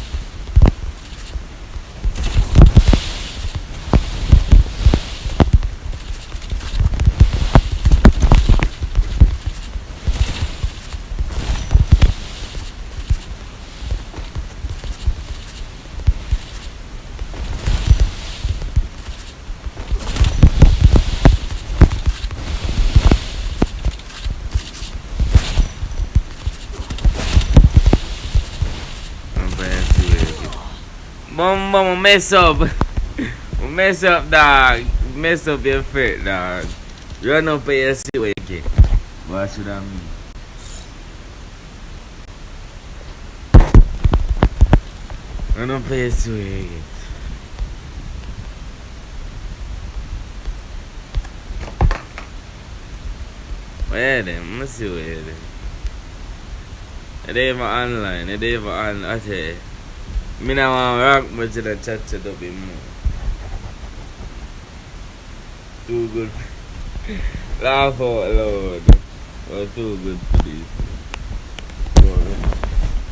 Bum, mess up. Mess up, dog. Mess up your foot, dog. Run up and you see what you get. What should I mean? Run up and you see what you get. Where then? Let's see where then. It ain't even online. It ain't even on. I tell you. Me not want to rock much in the chat to be more. Too good. Laugh out loud. Well, too good for this.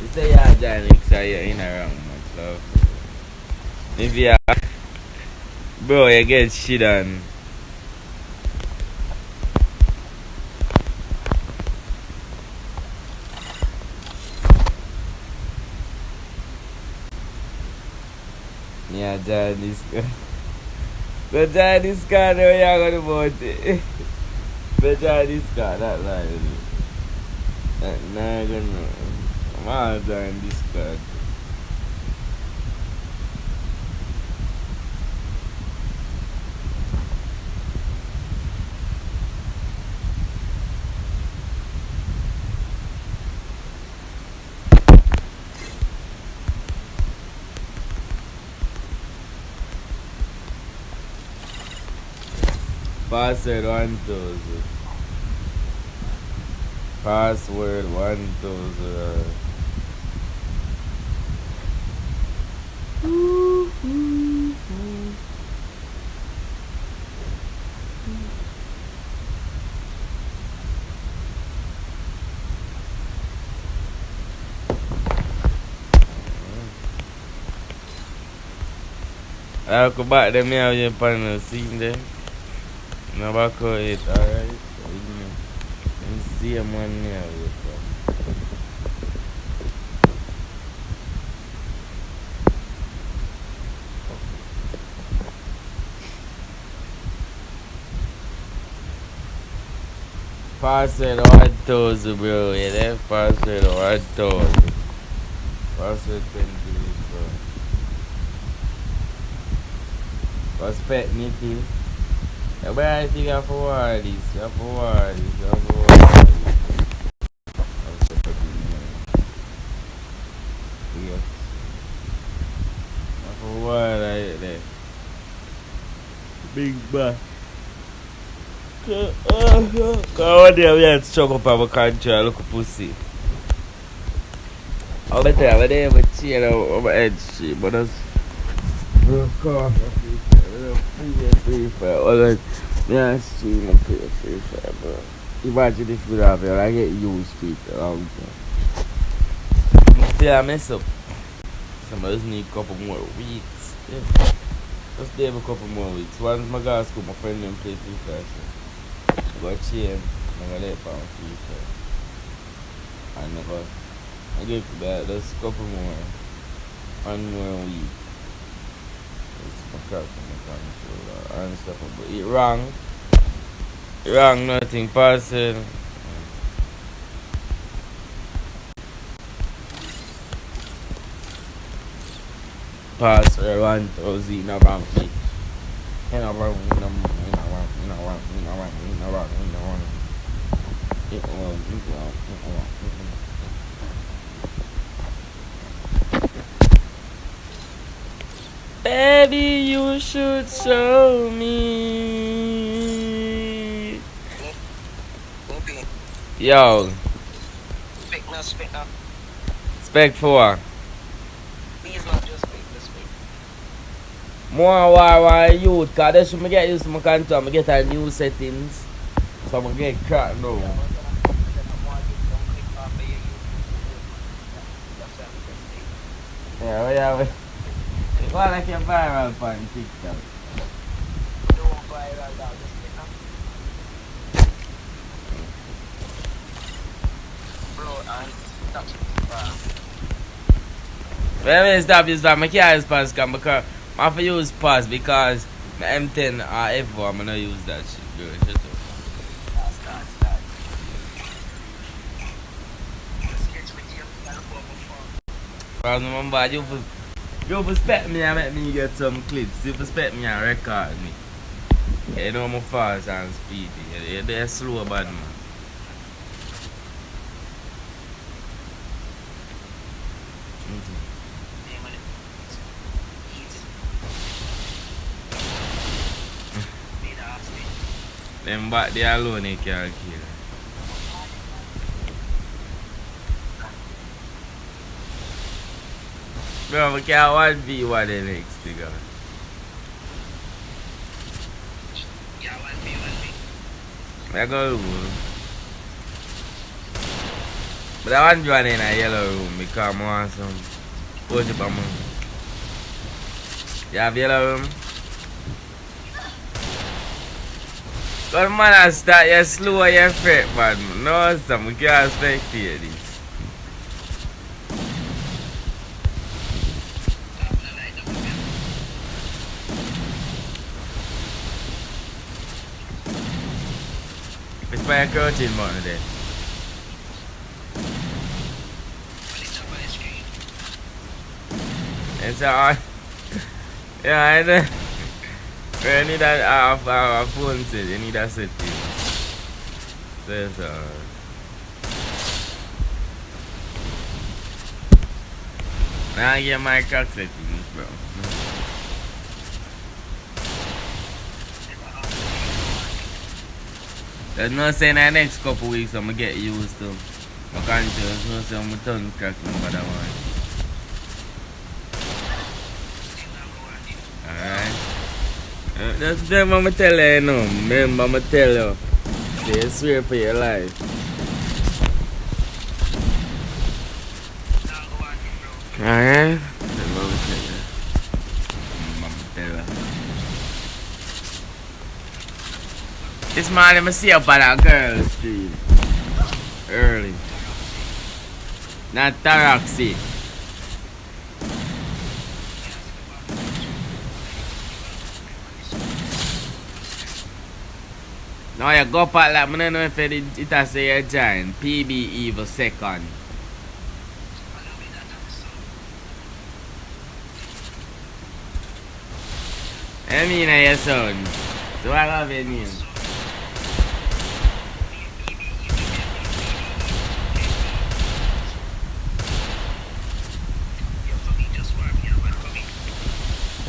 You say you're joining next year, you're in a wrong much, love. If you are, bro, you get shit on. Yeah, join this guy. But join this guy, now you're going to vote it. But join this guy, that line. Nah, I'm going to. I'm going to join this guy. Password 1000. Password 1000. I'll go back them here with your panel scene there. Now back out it, alright? So, you see a man here with Password 1000, bro. Yeah, that password 1000. Password 10 bro. Respect Nippy. Yeah, but I think you have to wear this. You have to wear this. You have to wear this. Yeah. You have to wear right there. Big back. Cause one day we had to chuck up our country and look at pussy. I bet I would never cheer out my head shit, but that's free fire. Alright, yeah, stream and play free fire, bro. Imagine if we have it, I get used to it around here. Yeah, I mess up. Some of us need a couple more weeks. Yeah. Just give a couple more weeks. Once my guys school, my friend them play free fire. So I go change, I'm gonna let pound free fire. And I give that just a couple more. 1 more week. My car from the controller and stuff, but it wrong. It wrong, nothing passing. Password 1000 no wrong. No wrong. Baby, you should show me. Nippy. Yo, Speak now. spec for Please not just speak, just speak. more why youth, cause that's when I get used to my control, I get a new settings. So I'm gonna get cracked now. Yeah, but I'm gonna give some click off of your YouTube, man. That's why I'm just speak. Yeah. Why like a viral on TikTok? No viral dog, just speak now. Bro, and stop speaking. Well, I stop this one. I can't use pass cam because I have to use pass because my M10 or F4, I'm gonna use that shit. Bro. Shut up. Start. Just get with you. I'll go before. Because remember, you respect me and make me get some clips. You respect me and record me. You know I'm fast and speedy. They're slow bad man. Hey, man. Easy. Need a hospital. Them back there alone they can't kill. Bro, we can't 1v1 the next nigga. Yeah, 1v. I go room. But I want one in a yellow room because I want some push up on me. You have yellow room? Cause man I start you slow and you fret man. No some we can't spectate this. It's by a curtain button there. It's a yeah, I know. I need that phone set. You need that setting. There's now I get my cock settings, bro. There's no saying that next couple weeks I'm gonna get used to my control. There's no saying my tongue crack number that one. Alright. That's them I'ma tell you, you know. Remember I'ma tell you. Say you swear for your life. Alright? That's what I'ma tell you. I'ma tell you. This morning I'ma see up on that girl street. Early. Not Taroxy. Now you go back like I don't know if it has say a giant. PB Evil second. I mean your son. So I love your name.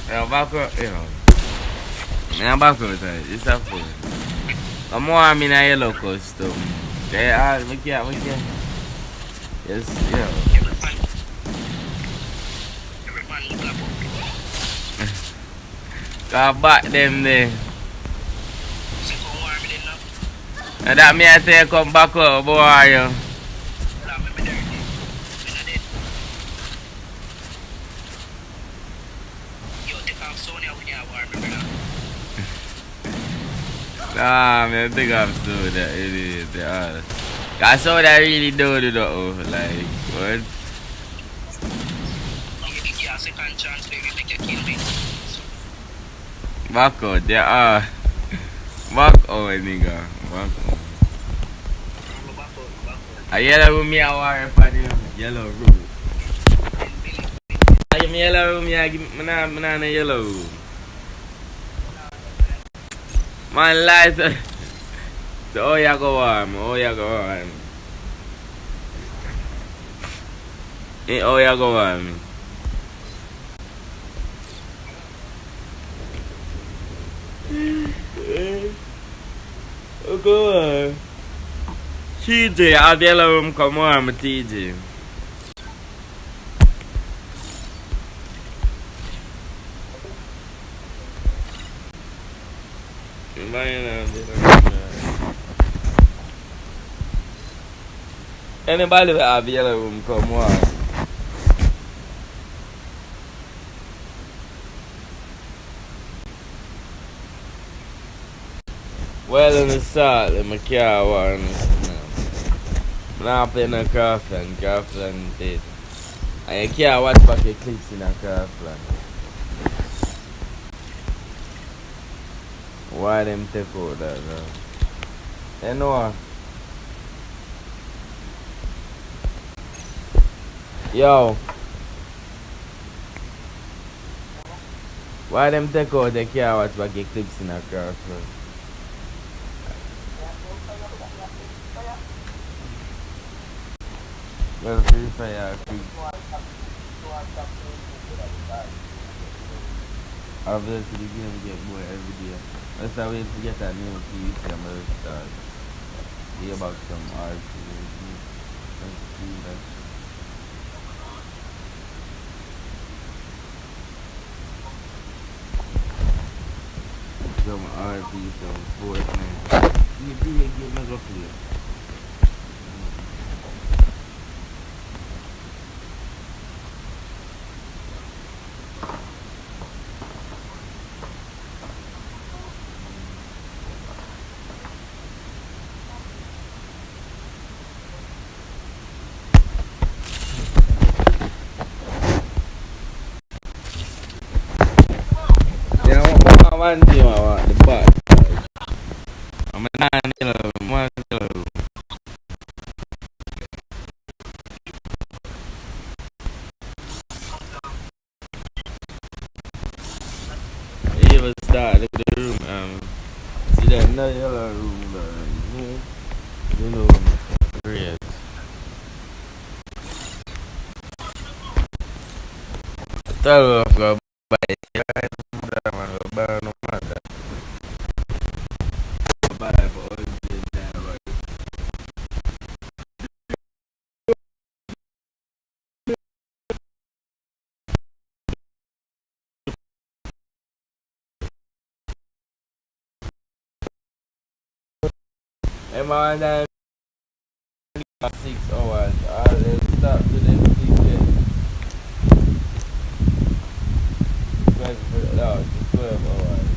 Yeah, back up, I'm back up, it's a fool. I'm warm in a yellow costume. They are, we can't. Yes, yeah. Got back them there. And that me I tell you come back up, boy. Nah, man, I think I'm so that it is. I saw that really do it though. Like, what? Back out, there are. Back out, nigga. Back out. A yellow room, me, I worry for the yellow room. I give me yellow room, yeah, give me a yellow room. Man, lies. So, oh, you go warm. Oh, you go warm. Oh, you go warm. Go on. TJ, have yellow room come on, TJ. Anybody that have yellow room come on. Well in the salt, in my car war I'm not playing no Craftland, Craftland dead. And you can't watch back your clips in a Craftland. Why them take out that now? You know? Yo. Why them take out they can't watch back your clips in a Craftland? Well, free fire quick. Obviously the game get more every day. That's how we get a new PC and we'll start. Hear about some art. Let's see that. Some RP, some Fortnite. You do it, get me go play. Yeah, one thing I want, the bad. I'm a 9-11, 1-11. You ever start the room, see that another yellow room, you know, great. Tell her I've got to buy it, right? I'm buy no matter. Buy it for all the damn right. And my time 6 hours, I'll stop to them 12 hours.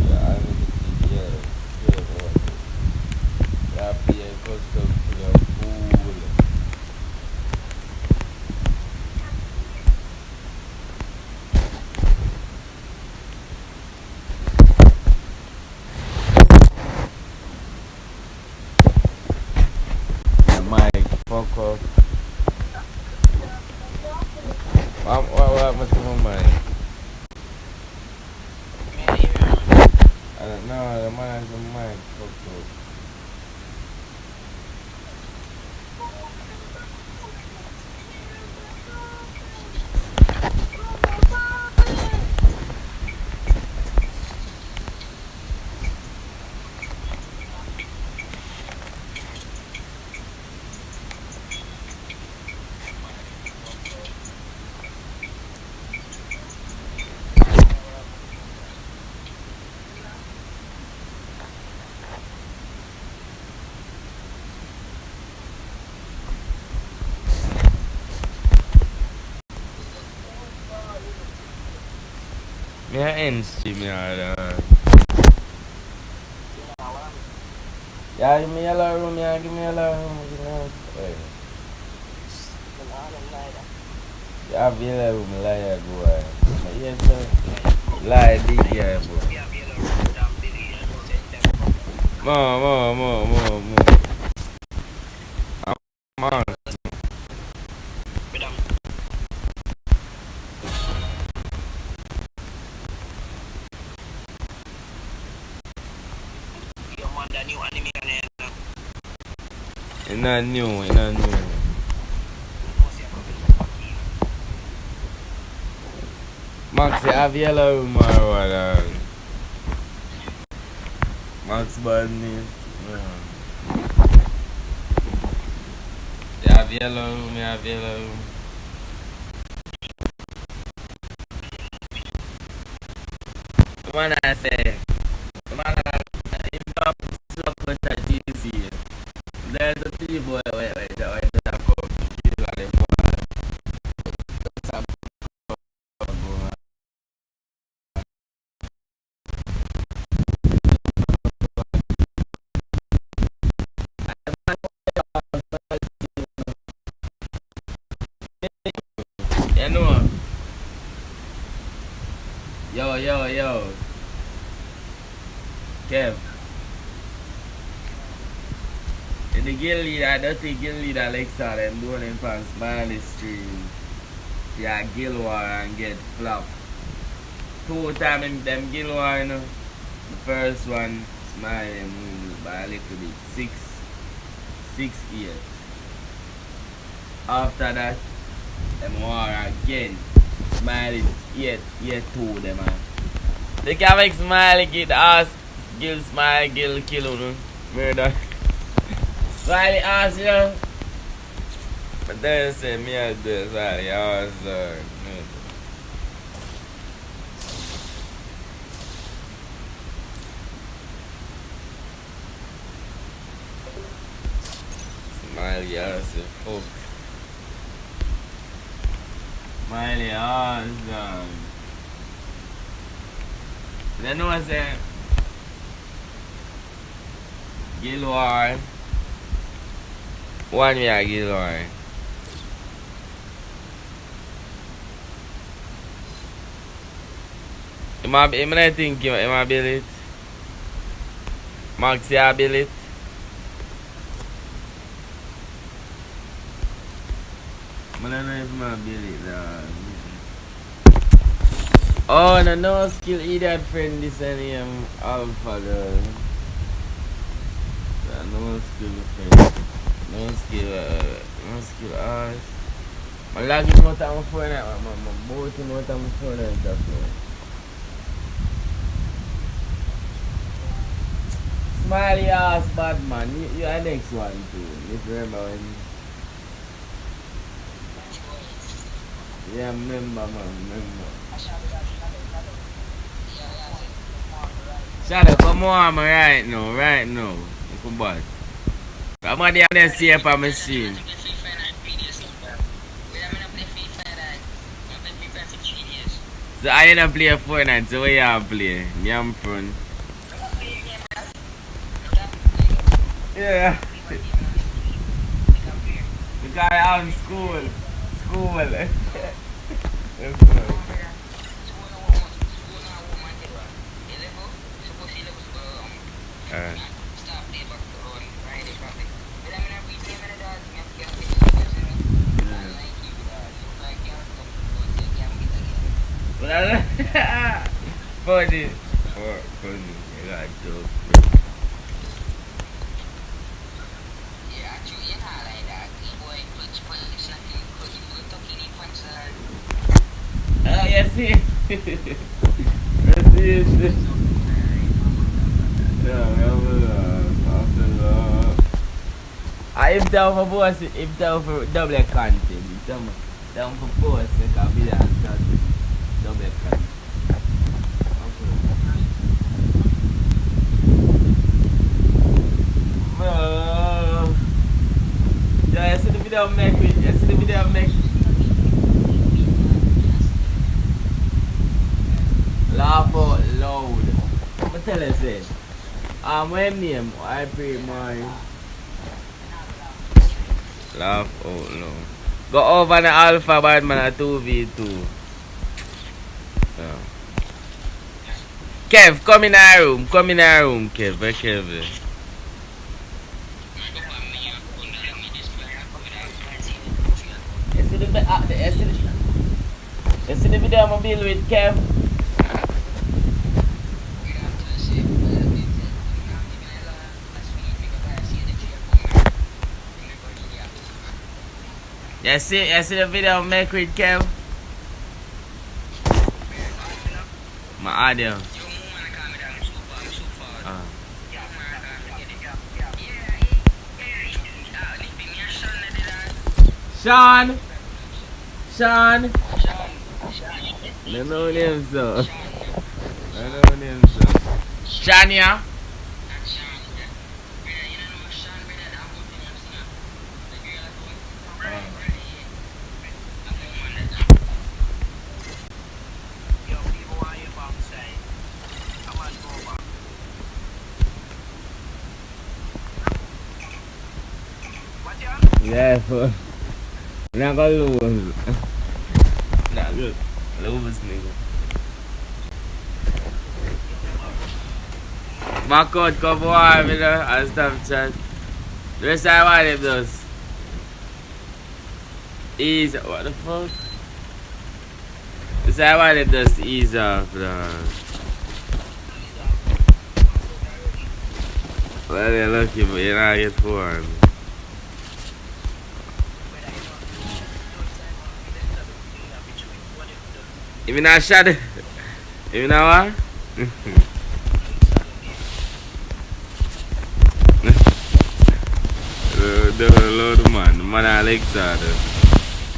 Yeah, I'm in the TV, 12 hours. Yeah, pay a custom to the pool. The mic, fuck off. What happened to my mic? I don't know, the mic, fuck off. Yeah, end stream, yeah. Yeah, give me yellow room, yeah, give me yellow room, you know. Hey. Yeah, have yellow room, lie, boy. Yes, sir. Lie, dig, yeah, boy. More. I'm on. It's not new, it's not new. Max, you have yellow room or what? Max Badness. You have yellow room, you have yellow room. The man I say, the man I talk with a GC. There's a people where they come to kill them. You know, yo, Kev. In the guild leader, I don't think guild leader Alexa them doing them from Smiley Stream. Yeah, guild war and get flop. 2 times in them guild war, you know. The first one, Smiley moved by a little bit. 6 years. After that, them war again. Smiley 8 year 2 them man. They can make Smiley get the ass, Gil Smiley, Gil kill him. Murder. Smiley ass, you know. But then say me I do Smiley ass, Smiley ass, fuck. Smiley ass, Then know what I say? Gilroy. One me a Gilroy. I might think he might build it. Maxi I build it. I don't know if I build it. Oh, no skill idiot friend this name Alpha girl. No skill friend. No skill ass. I'm lagging out of my phone. I'm booting out of my phone and stuff. Smiley ass bad man. You are next one too. If you remember when. Yeah, remember man, remember. Shut up, come on right now. Come back. I'm on the other CF machine. So I ain't play Fortnite, so where you play? Me am front. Yeah. Because I am school. Funny. I got a joke. Yes, see. If down for boss, if down for double content, if down for boss, it can be that double content. Yeah, I see the video make it. I see the video make laugh out loud. But tell us it. When name I pray my laugh out loud. Go over the alpha bad man at 2v2. Yeah. Kev, come in our room, Kev, where Kev? You see the video I'm build with Kev? You see the video I make with Kev? My audio. Sean. Sean. I know him, so. I know him, so. Shania. Yo, people want you back say. Come on, go back. What you? Yeah, for. Not gonna lose. Not good. Lose, nigga. Back out, come on, you know, and stuff, chat. The rest of what it does. Ease. What the fuck? The rest of what it does ease off, dog. Well, you're lucky, but you're not get formed. If you're not shot, if you're not what? The Lord man, the man Alexander.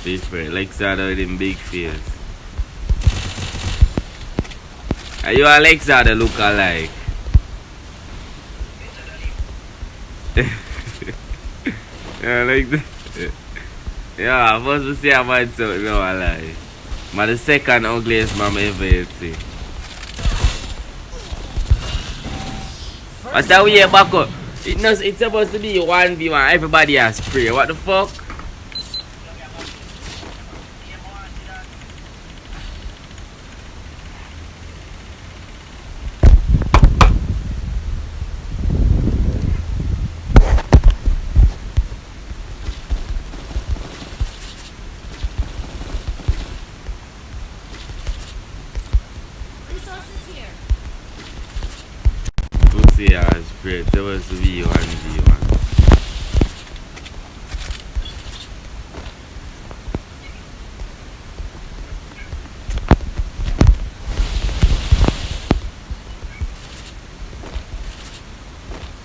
Different. Alexander with him big face. Are you Alexander look alike? Yeah, like that. Yeah, I must say about something no I lie. But the second ugliest mom ever see. What's that way back up? It's supposed to be 1v1. Everybody has spray. What the fuck? Resources here. Pussy has spray. It's supposed to be 1v1.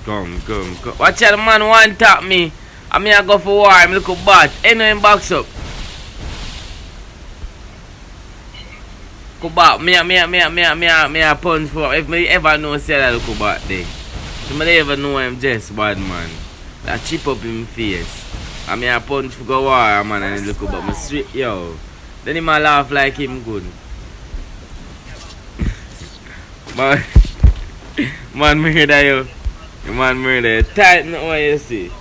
Come. Watch out, the man one tap me. I mean, I go for war. I'm look up bad. Ain't no him box up. Go back. Me a punch for. If me ever know say that look back there. So me ever know him just bad man. That chip up him face. I mean a punch for go war man and he look back. Me sweet yo. Then he might laugh like him good. Man murder yo. Man murder. Type not what you see.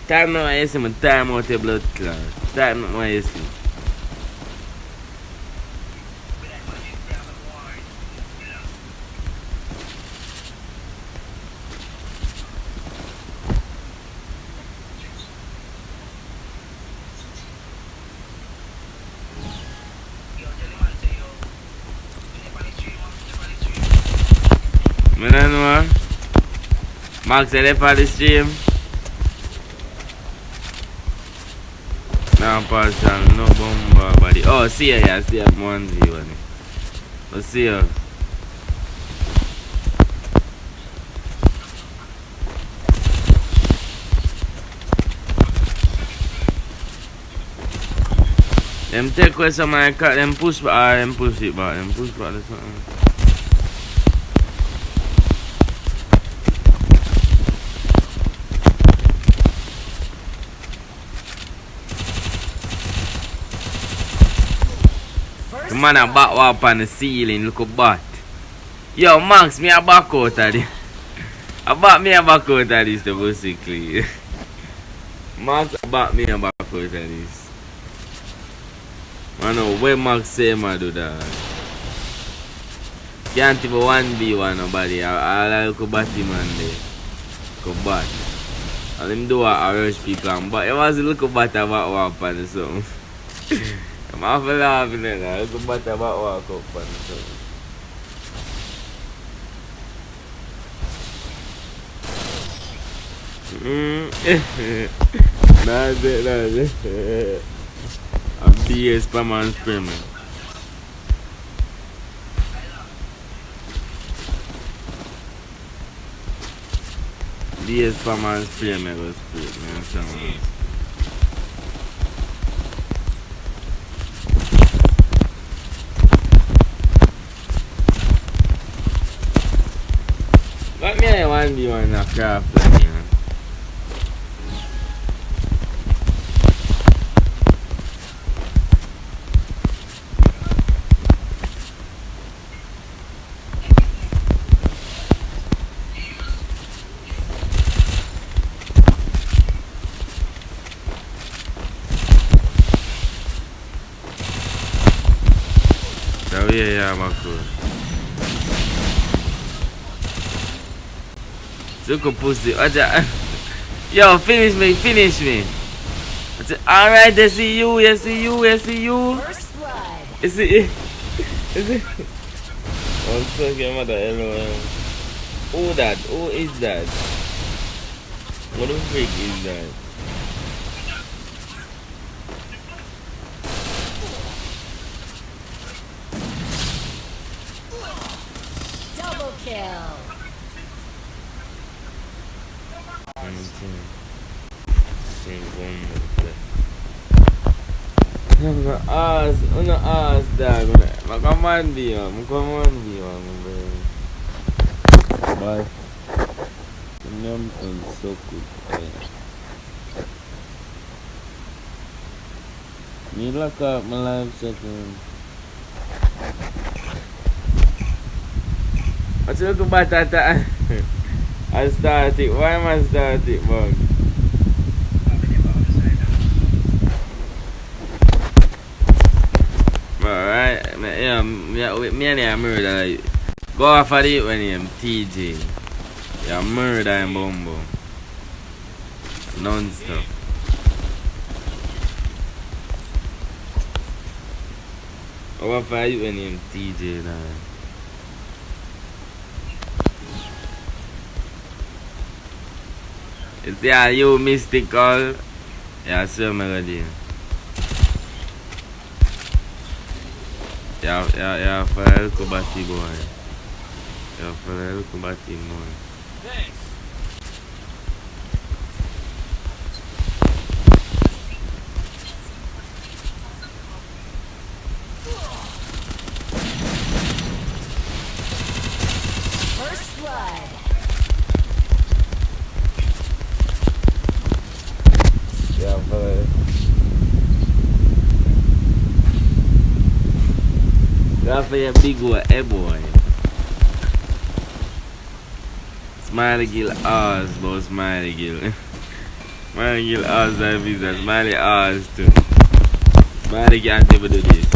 Type not what you see. Me time out your blood clot. Type not what you see. I don't know. Max, are you for the stream? No, person, no bomb body. Oh, see ya, yeah, see ya, 1v1. Let's see ya. Them take away some of my car, them push back, them push it back, them push back, that's something. The man a back up on the ceiling, look at bat. Yo, Max, me a back out of this. Me a back out of this, basically. Max a back me a back out of this. I know where Max say man do that. Can't even 1v1 nobody. I like a batty man there. Look bat. And him do a rush people and but it was a little bat about walk on or something. I'm half laughing at that. Look a bat about walk up and something. That's it. I'm BS spam and spam. BS spam and spam. I go spam. 1v1 a craft like, you know. So yeah, my cool. Took a pussy. Yo, finish me. Alright, I see you. First blood. Is it? I'm talking about the LOL. Who is that? What the freak is that? Double kill. I'm gonna ask that. I'm command be on, bro. But I'm so good. Me lock up my live second. I look about that. I start it. Why am I start it, man? Alright, yeah, me and him murder. Like, go off of it when him TJ. Yeah, murder and bumbo. Non-stop. Go off of it when him TJ, nah. It's yeah, you mystical. Yeah, so melody. Yeah, for a little batty boy. Yeah, for a little batty boy. Thanks. First blood. Yeah, for that's for your big boy, boy. Smiley Gill ours, but Smiley Gill. Smiley Gill ours, that visa. Smiley ours too. Smiley can't even do this.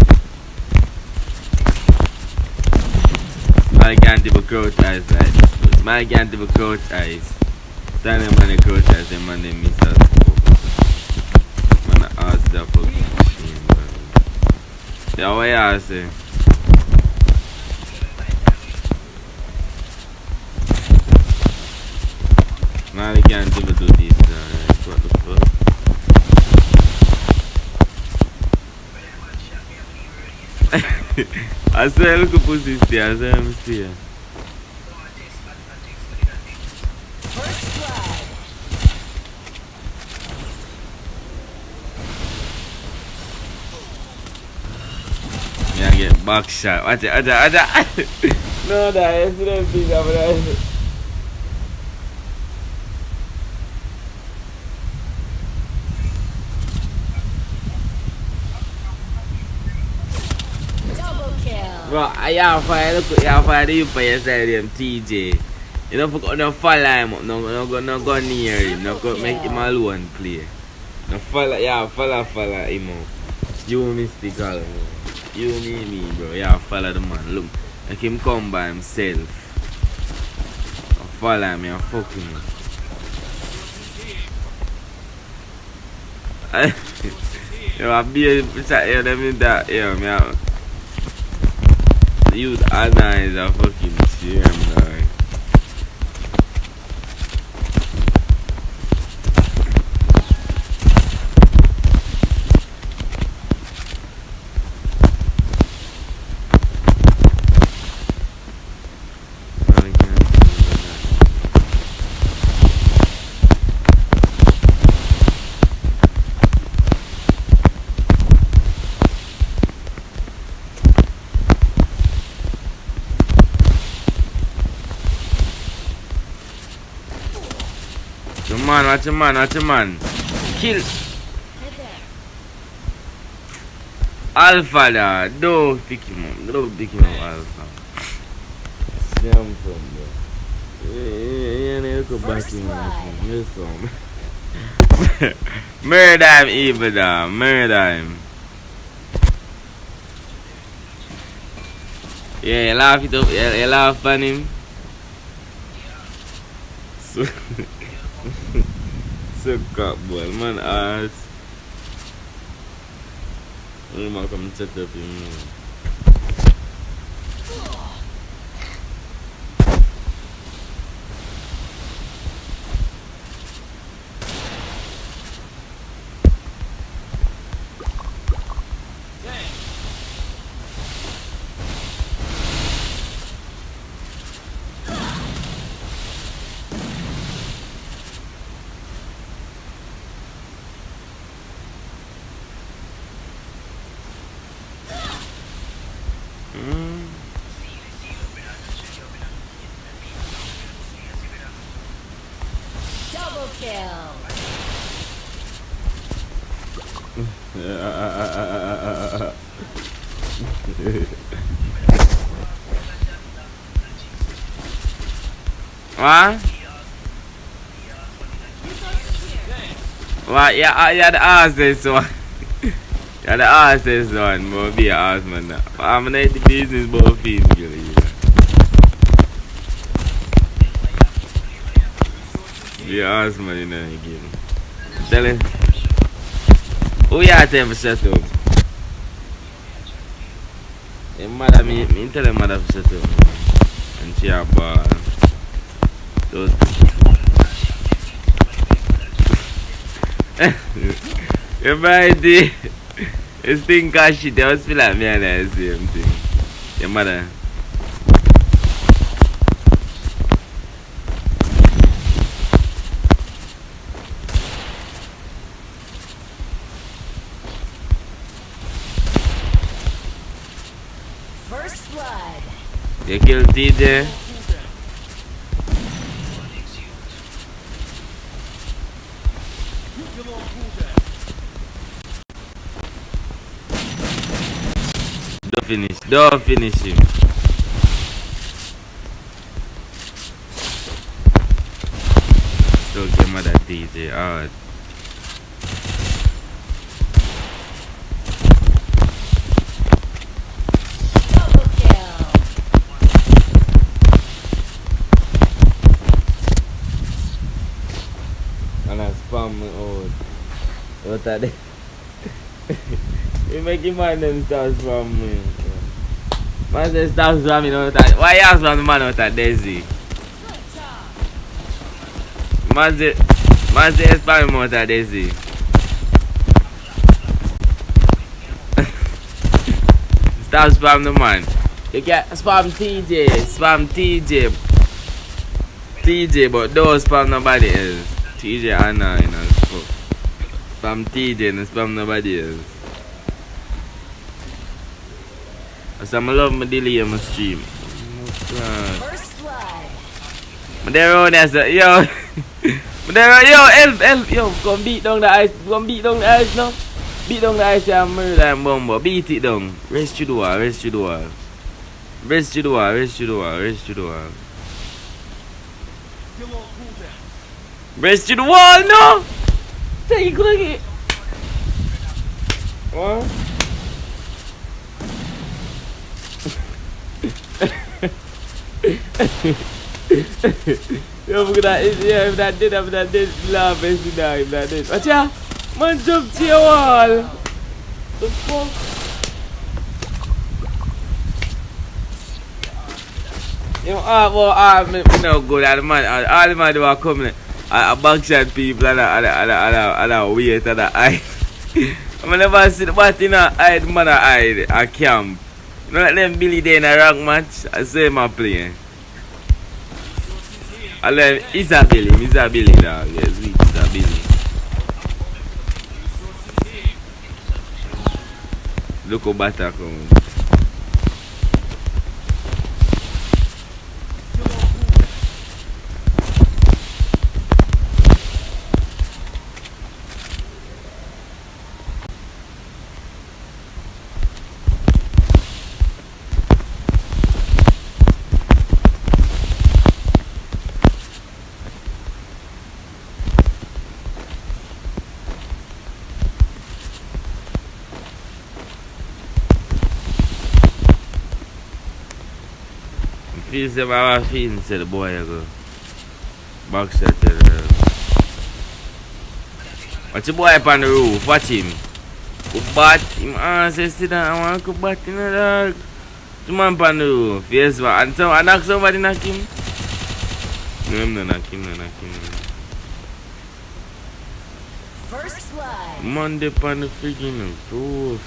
Smiley can't even crouch eyes like this. Smiley can't even crouch eyes. Stand them on the crouch eyes, them man they miss us. Man, I ask that fucking machine, bro. Yeah, what you say? Smiley can't even do this, what the fuck? I swear, look at pussy stay, I swear I'm stay. First blood. Me I get back shot. Watch it. No, that is the thing over there. Double kill. Bro, I have fire the you for yourself, them TJ. You don't no follow him up, no go near him, no go make him alone play. No follow him up. You mystical, man. You me, bro. Yeah, follow the man. Look, make him come by himself. Follow him, and fuck him. Yo, I be a chat here, them in that, yo, me out. Youth Anna is a fucking shame, dog. man, watch your man, watch your man. Kill. Alpha da. Don't pick him up. Don't pick him up, Alpha. Damn from there. Yeah, you go back in. Yes, son. Murder him, evil da. Murder him. Yeah, you laugh it up. You laugh on him. So, so cock boy, man ass. I'm gonna come set up him. Double kill. What? What? Yeah, the ass this one. Yeah, the ass this one. But be an ass man now. I'm gonna the business about fees, girl. Be an ass man in the game. Tell him. Who you have to set up? Hey, mother, me tell him mother to set up. And she a ball. Those. You might do. You think of shit, you always feel like me and I the same thing. Your mother. First blood. You kill TJ? Don't finish him. So get mad at TJ hard. Double kill. And I spam me out. What are they? You make him mind them start spam me. Man say stop spamming out that. Why you ask from the man out at Daisy? Man say spam out at Daisy. Stop spam the man. You can spam TJ, but don't spam nobody else. TJ Anna, you know. Spam TJ and spam nobody else. So I love my delay on my stream. First blood. But they're on there, so, yo. But they're help, yo, come beat down the ice, no? Beat down the ice and murder and bomber. Beat it down. Rest to the wall. Rest to the wall, no! Take a look at it. What? Yo, look at that. Yeah, if that did, laugh, if that did. Watch out! Man, jump to your wall! The fuck? You know, me no good at the man. All the man do are coming. I backshot people and I wait and I hide. I never see the bat in a hide, man, I hide. I camp. You know, let them Billy there in a rank match. I say my play. I let him, Isabelli, dog. Yes, Isabelli. Look how batter come. Feels the baba feeling said the boy go. Box at the watch the boy up on the roof, watch him. Go bat him say sit down, I want to bat in the dog. The man up on the roof, yes, and so I knock somebody knock him. No, I'm not knock him, First blood. Monday upon the freaking roof.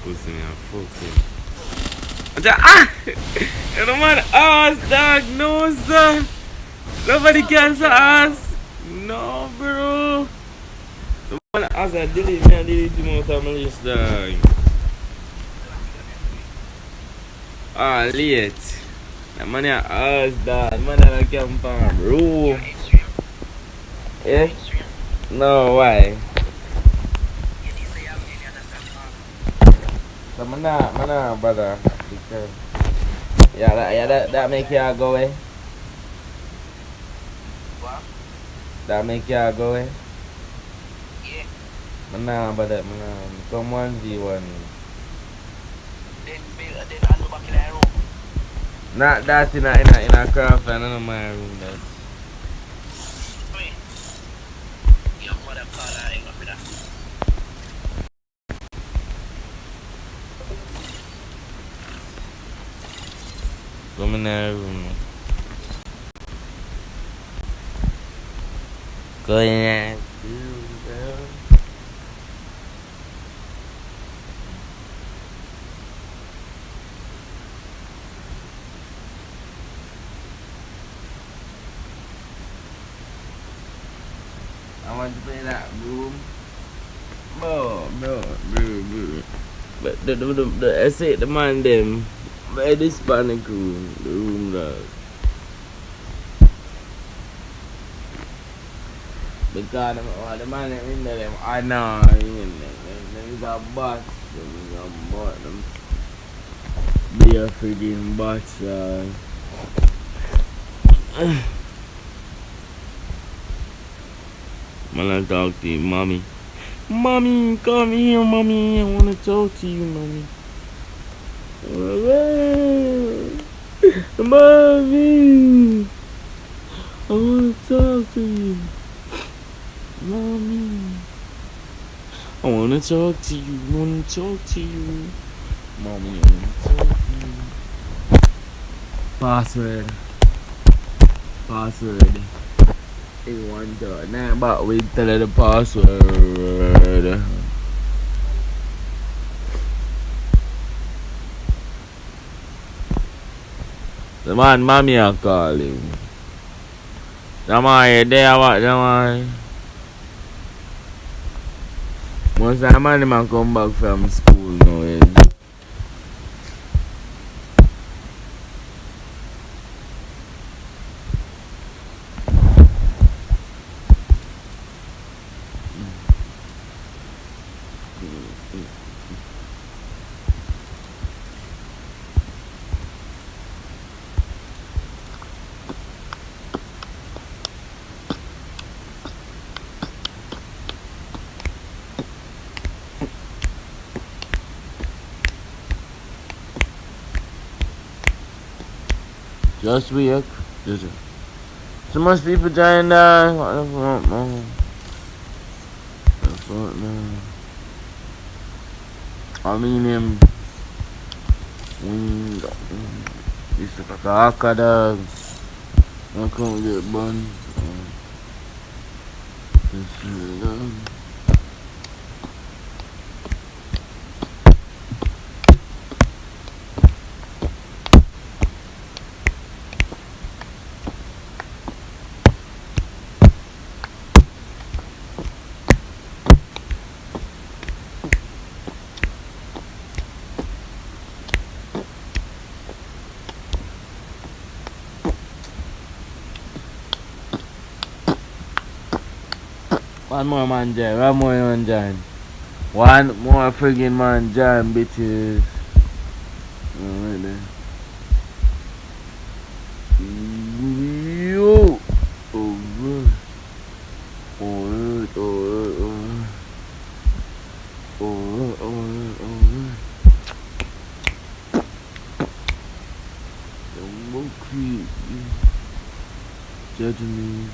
Pussy me a fucking. You know man, ass dog, no sir. Nobody can say ass. No bro. The man ass I delete me, I delete him out of my list dog. Late. The man a ass dog, man a come from bro. Yeah? No, why? So man, brother. Because that make y'all go away. What? That make y'all go away. Yeah. Man, brother, come 1v1. Then I go back in the room. Not that in a craft and in my room. That's. Wait. Your mother call her hang up with that. Come in the room. Go in there. I want to play that room. Bro. But the I say the man them by this panic room, the room dog. Because the man them in there, them I know them got bots, them got bot them be a freaking bots Man, I talk to you, mommy. Mommy, come here, mommy. I wanna talk to you, mommy. Mommy, I wanna talk to you, mommy. I wanna talk to you. Mommy. I wanna talk to you. Password. One door. Now about we tell her the password. The man mommy are calling. Jamai, you there what Jamai? Once that man come back from school now, yeah. Just weird. So much people dying there. What the fuck, man? The fuck, man? I mean him. This is like a haka dog. I can't get bun. This is dog. One more man join, One more friggin' man join, bitches. Alright then. Yo! Alright. Alright. let me.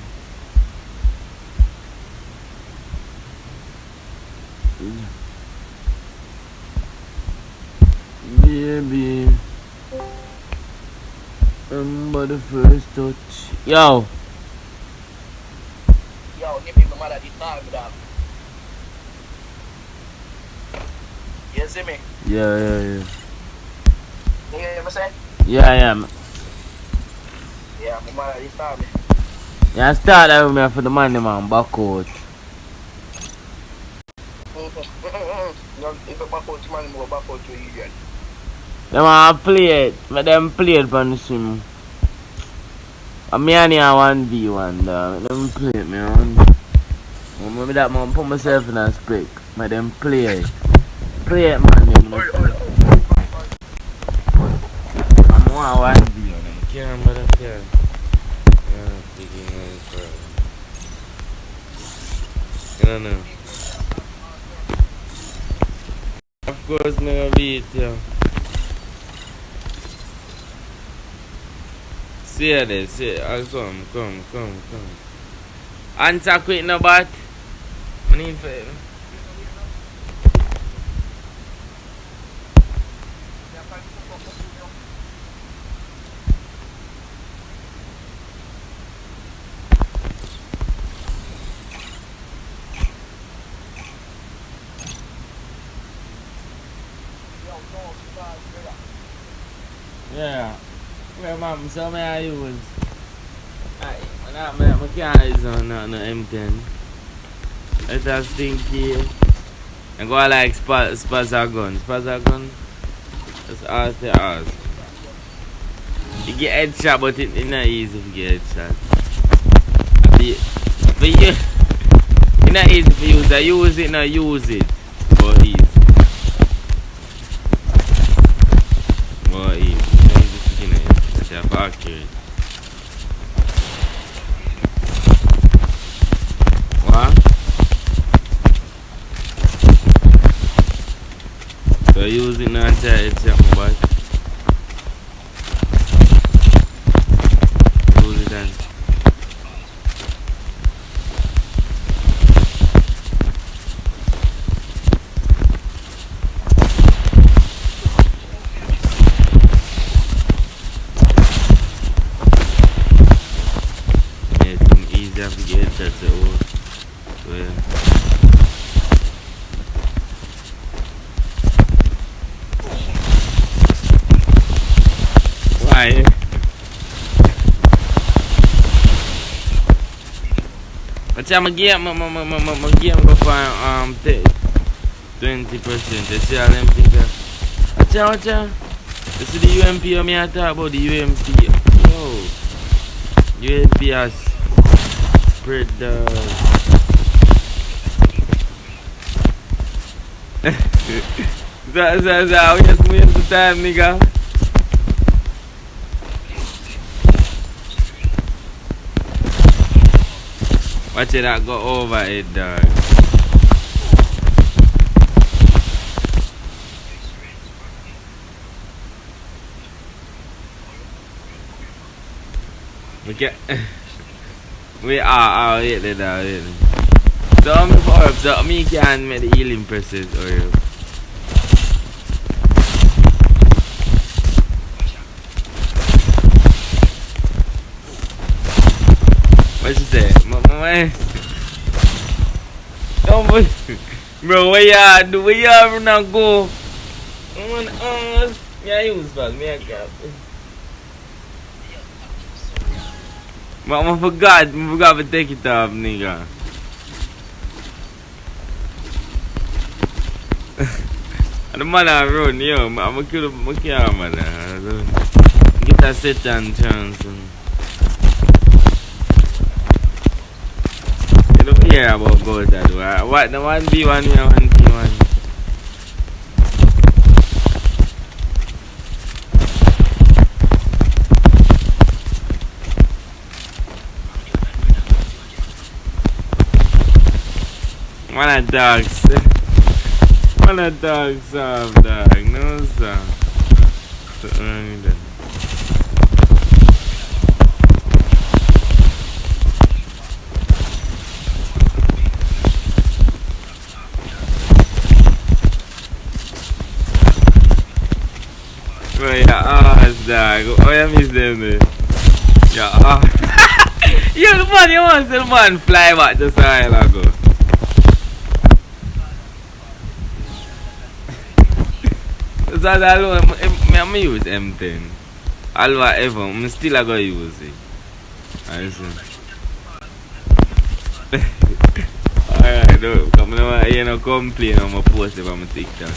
Baby, remember the first touch. Yo, Yo, Nippy, my mother, the time, dog. You see me? yeah. You hear me say? Yeah. Yeah, my mother, the time. Yeah, start that with me for the money, man. Back out. No, if you back out, man, go back out to idiot. Them man play it. Let them play it on the sim. Me and you 1v1, dog. Let them play it, man. Remember that, man. Put myself in a spec. Let them play it. Play it, man. I'm 1v1. I can't, but I can't. I know. Of course, me gonna beat you. See this, see. I'll come. Answer quick, no bat. I need for it. Yeah. Well, mom, so may I use. I can't use on no M10. It's a stinky. And go like Spazza gun. That's ours to ours. You get headshot, but it's not easy to get headshot. For you, it's not easy for you. So use it, not use it. But easy. But easy. That's accurate. What? So use it now, headshot my back. Use it then. Yeah, it's easy to get headshots at all. So yeah. Why? But I'm going to go for 20%. You see all them things there? Watcha? You see the UMP or me I talk about the UMP? Yo. UMP has spread the... So, how you spend the time, nigga? Watch it not go over it, dog. We can't. We are wait there. So I'm for so me can make the healing process or you. What you say? Mama, don't bro, where you now go? Yeah, use bad, me I got. I forgot to take it off, nigga. And the man I run, yo, I'm gonna kill my camera. Get a second chance. You don't hear about goals that do. What the 1v1 and 1v1? One of dogs. One of dogs dog. No sir. dog. Oh, you miss them there. Yeah. You the man, you want to see the man fly back just a while ago. That's alone. I'm use M10. All whatever, I'm still going to use it. I see. Alright, no, come on, you know, complain, I'm going to post it on my TikTok.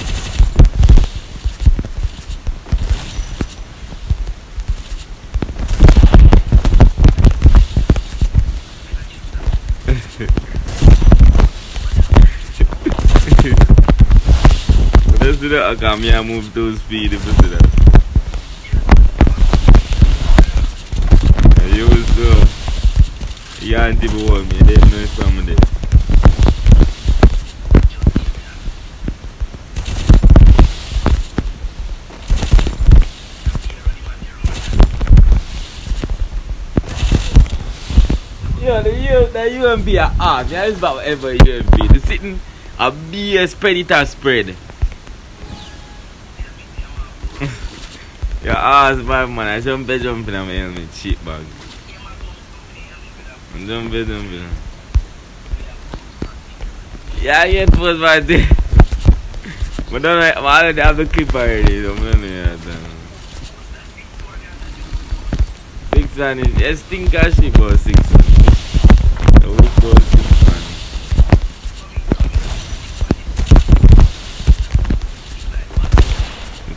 Let's do that. Okay, me I move too speed if I do that. You was so you auntie be warm me, they know from there. Yeah, the UMP are off. Yeah, it's about ever UMP. The sitting a BS predator spread. Your ass bad man, I jumping on my helmet, shit bag. I'm jumping. Yeah, I get post right there. But don't I already have the clip already, so I'm not done. 600, yes, think I should go 600. So we go 600.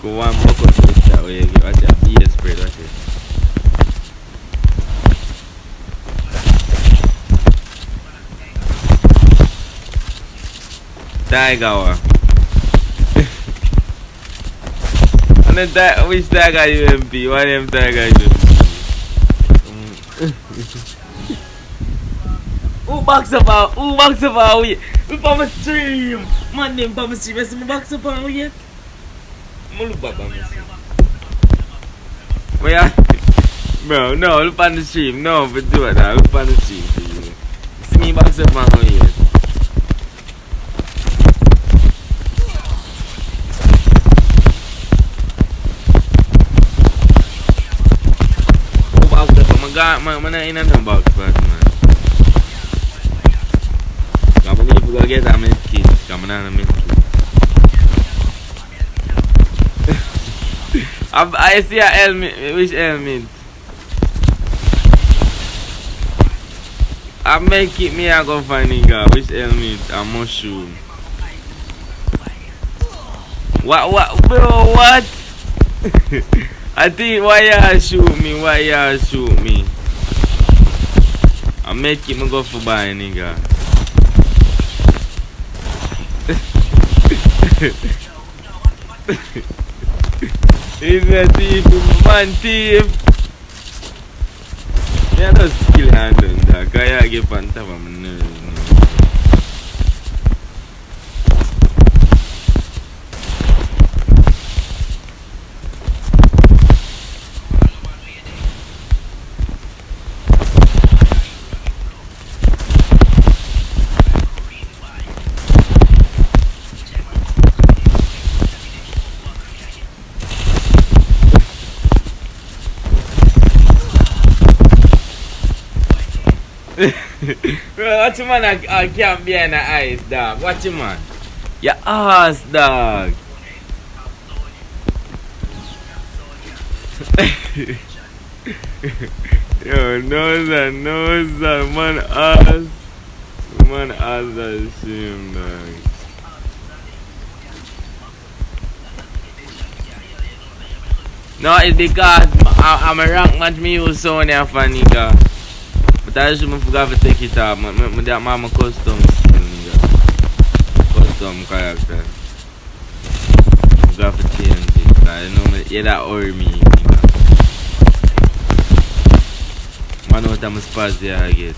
Go one more cut that way, watch that BS spread, watch it. Tiger. And then which Tiger UMP? One of them Tiger UMP. Who backs up our way? We from a stream. Man, them from a stream. I see my backs up our way. Look back on me. Where? Bro, no, look on the stream. No, but do it now. Look on the stream for you. See me backs up my way. I'm not in a box, but man. I'm going to go get a milk kit. Come on, a milk kit. I see a helmet. Which helmet? I make it me. I go find nigga. Which helmet? A mushroom. What, bro? What? I think why you shoot me? Why you shoot me? I make it me go for buy nigga. He's a thief, man thief. Yeah, no skill handle that. Guy I get on top of my nerves. Watch your man, I can't be in the eyes, dog. Watch your man. Your ass, dog. Yo, no, sir. Man ass that shame, dog. No, it's because I'm a rank match me use Sonya for nigga. But I just forgot to take it off. I'm a custom skill, nigga. Custom character. I forgot to change it. I know you that worry me, nigga. Man, what I'm a spazzy I get.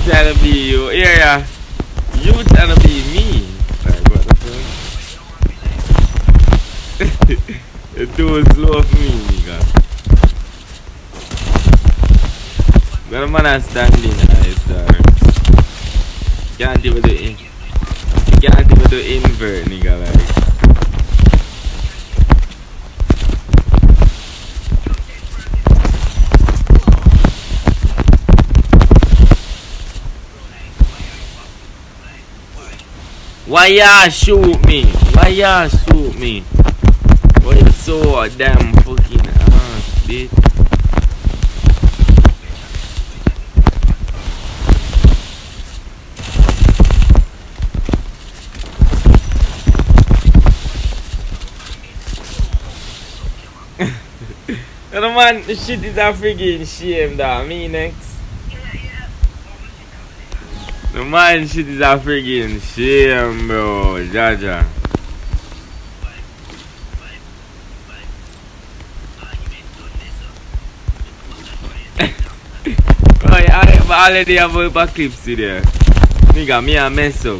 Trying to be you, yeah. You trying to be me. Like, what the fuck? You too slow for me, nigga. Got a man standing nice there. Can't even do it. You can't even do invert, nigga, like. Why y'all shoot me? Why y'all shoot me? Why you so damn fucking ass, bitch? No man, the shit is a friggin' shame, dog. Me next. The man shit is a friggin' shame, bro. Jaja. Bro, I already have a clips there. Nigga, me a mess up.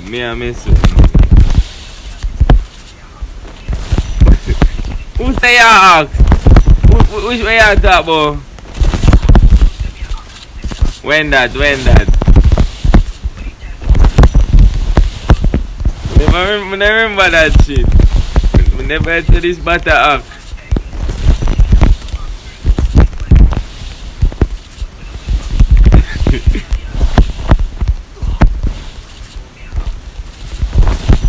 Who say you ask? Which way you talk about? When that? I never remember that shit. We never had to this butter up.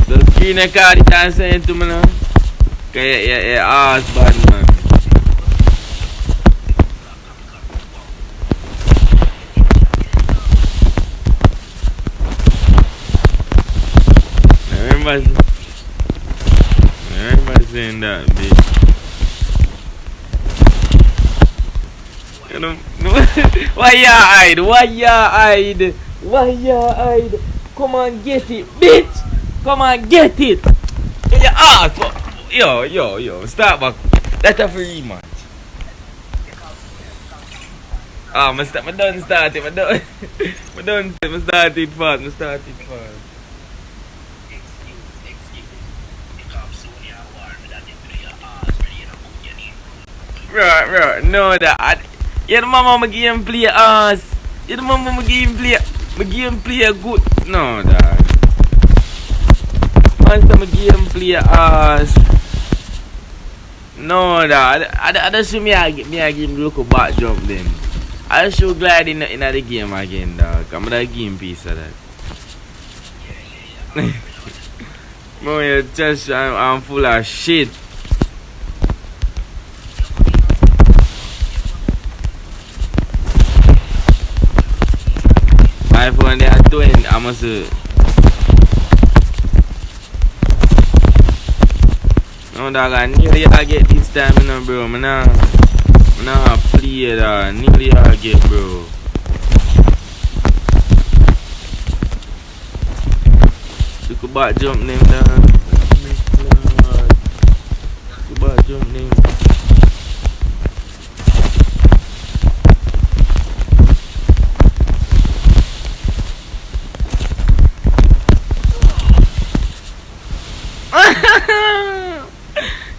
The screen a card you can't say it to me now. Okay, yeah, ass bad man. I remember saying that, bitch. You know, why you hide? Come on, get it, bitch. Come on, get it. Get your ass. Yo, start back. That's a free match. Ah, I done started. I started fast. Bro, no that. Yeah, the mama give him play ass. Yeah, the mama give him play good. No, dog. Man, some give him play ass. No, dog. I just show me I give him look a back jump then. I just show glad in the game again, dog. I'm gonna give him piece of that. Bro, you just I'm full of shit. iPhone they are doing, I must no dog, I nearly I get this time, you know, bro. I nah play that. Nearly I get, bro. Look about jump name, dog. Look about jump name.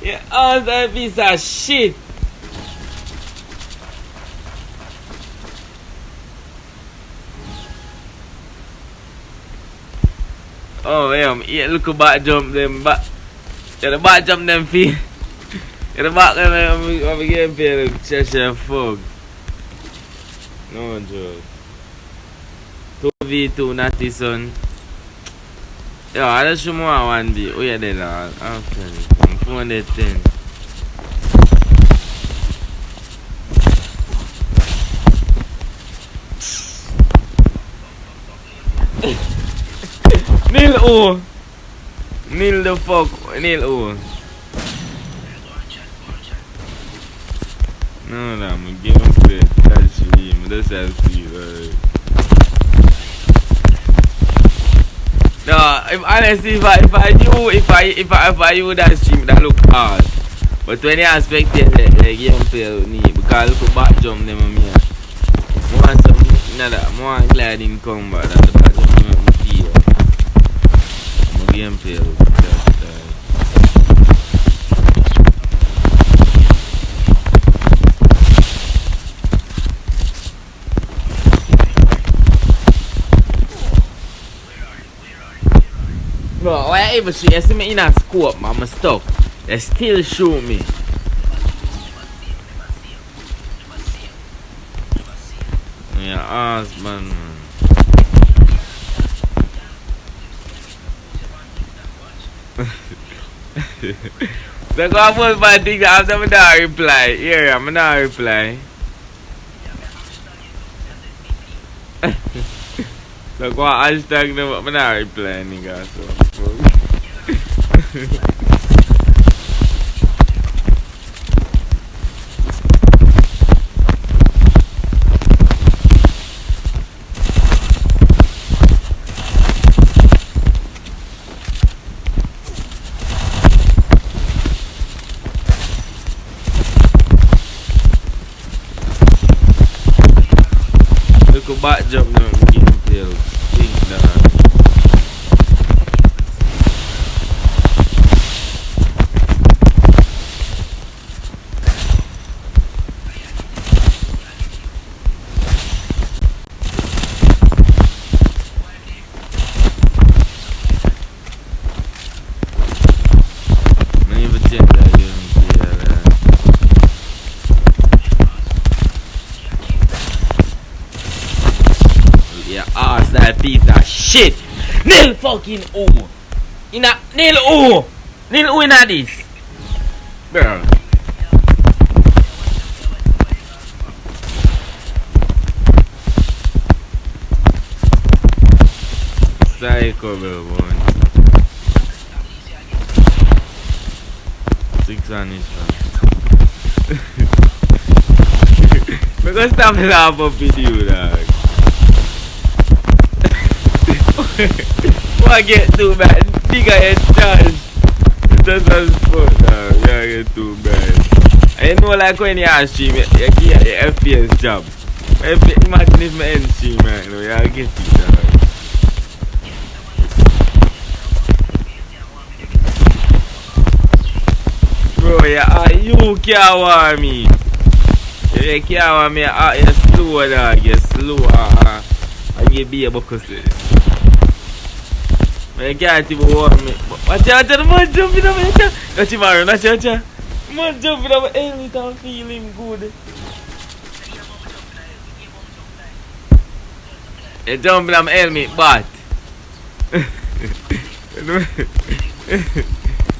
Yeah, oh, that piece of shit. Oh, yeah, look at back jump them back. Yeah, the back jump them feet. Yeah, the back of the game play look Cheshire Fog. No joke. 2v2 Natty son. Yo, I just show more one day. Oh yeah, then I'm telling you. I'm 410. Nil O. Nil the fuck. Nil O. No, I'm gonna give him play. That's him. That's LC. No, honestly, if I knew that stream, that look hard. But when you expect the gameplay with me, because look at back jump them on me. More gliding combat than the back jump them on me. My gameplay look Bro, why I ever shoot? You see me in a scope, man, my stuff. They still shoot me. Yeah, ass, man. So go and post my thing that I'm not reply. Yeah, I'm not reply. So go and hashtag them, I'm not reply, nigga. So. Look a back jump now, getting tail. Think that. Piece of shit. Nil fucking O. In a nil O. Nil O in a this. Bro. Psycho, bro, man. 6 on this one. We're gonna stop laughing up with you, dog. Why get too bad? Nigga head charge. It doesn't sport now. You get too bad. I know like when you are stream, you get your FPS job. Imagine if my end stream right now, you get it dog. Bro, you can't want me. You can't want me, you're slow dog, you're slow. And you be able to say. I can't even warn me. Watch out, the man jumping over here. Watch him, Aaron. Watch out. The man jumping over helmet and feeling good. He jumping on helmet, but.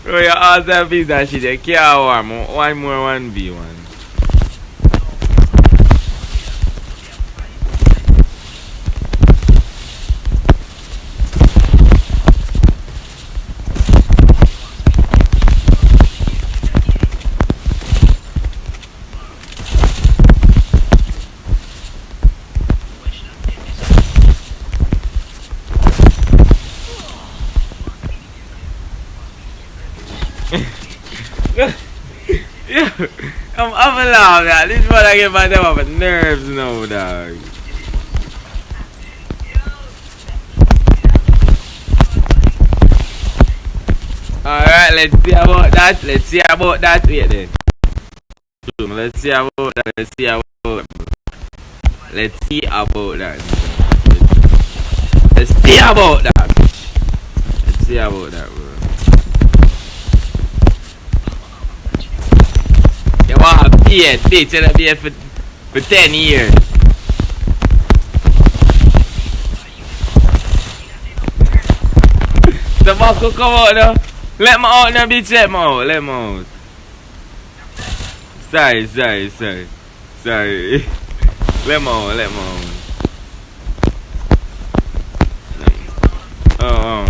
Bro, your ass that piece that shit. You can't warn me. One more 1v1. I'm allowed that. This is what I get myself off nerves now, dog. Alright, let's see about that. Wait then. Let's see about that. Let's see about that, bro. You want a beard, bitch, and a beard for 10 years. The Marco come out now. Let me out now, bitch, let me out. Sorry. Let me out. Oh.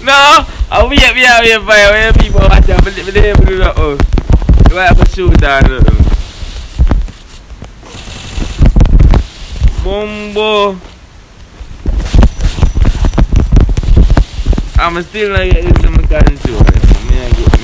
No, I'll be here by where people watch out, but they able to do that. Oh, you have to shoot that. Bombo. I'm still not getting some control. Me I get there.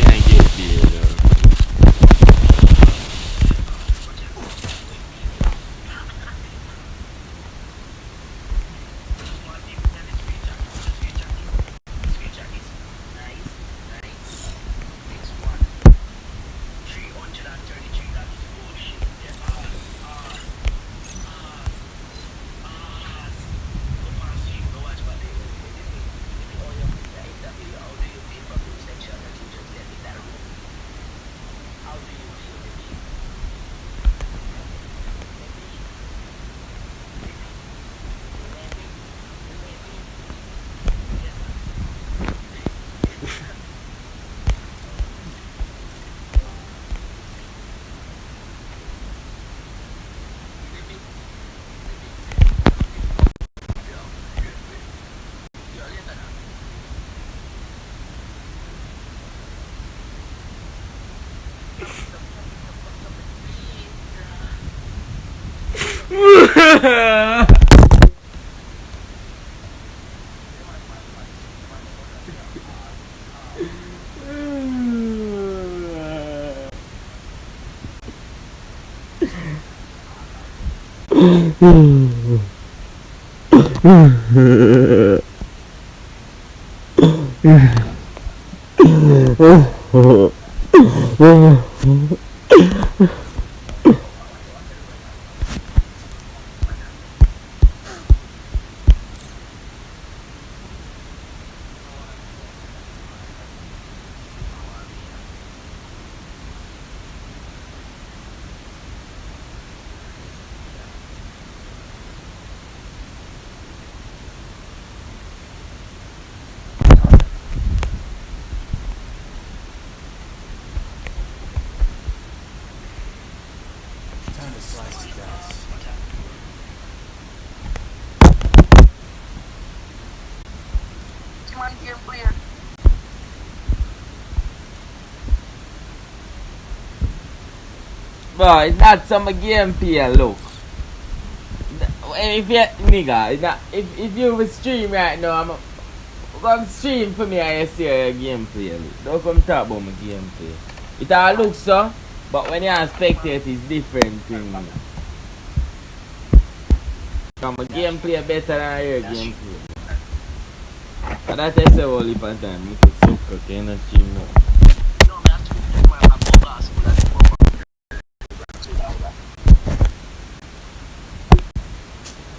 Time to slice the dice. Man game player. Boy, that's some gameplay, look. If you, nigga, if you will stream right now, I'm going to stream for me and you see your gameplay, look. Don't come talk about my gameplay. It all looks so, but when you are spectate, it's different thing. Because my gameplay better than your gameplay. But that's just a whole heap of time. You could suck, okay, not stream now.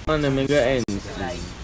Man, I'm going to end stream.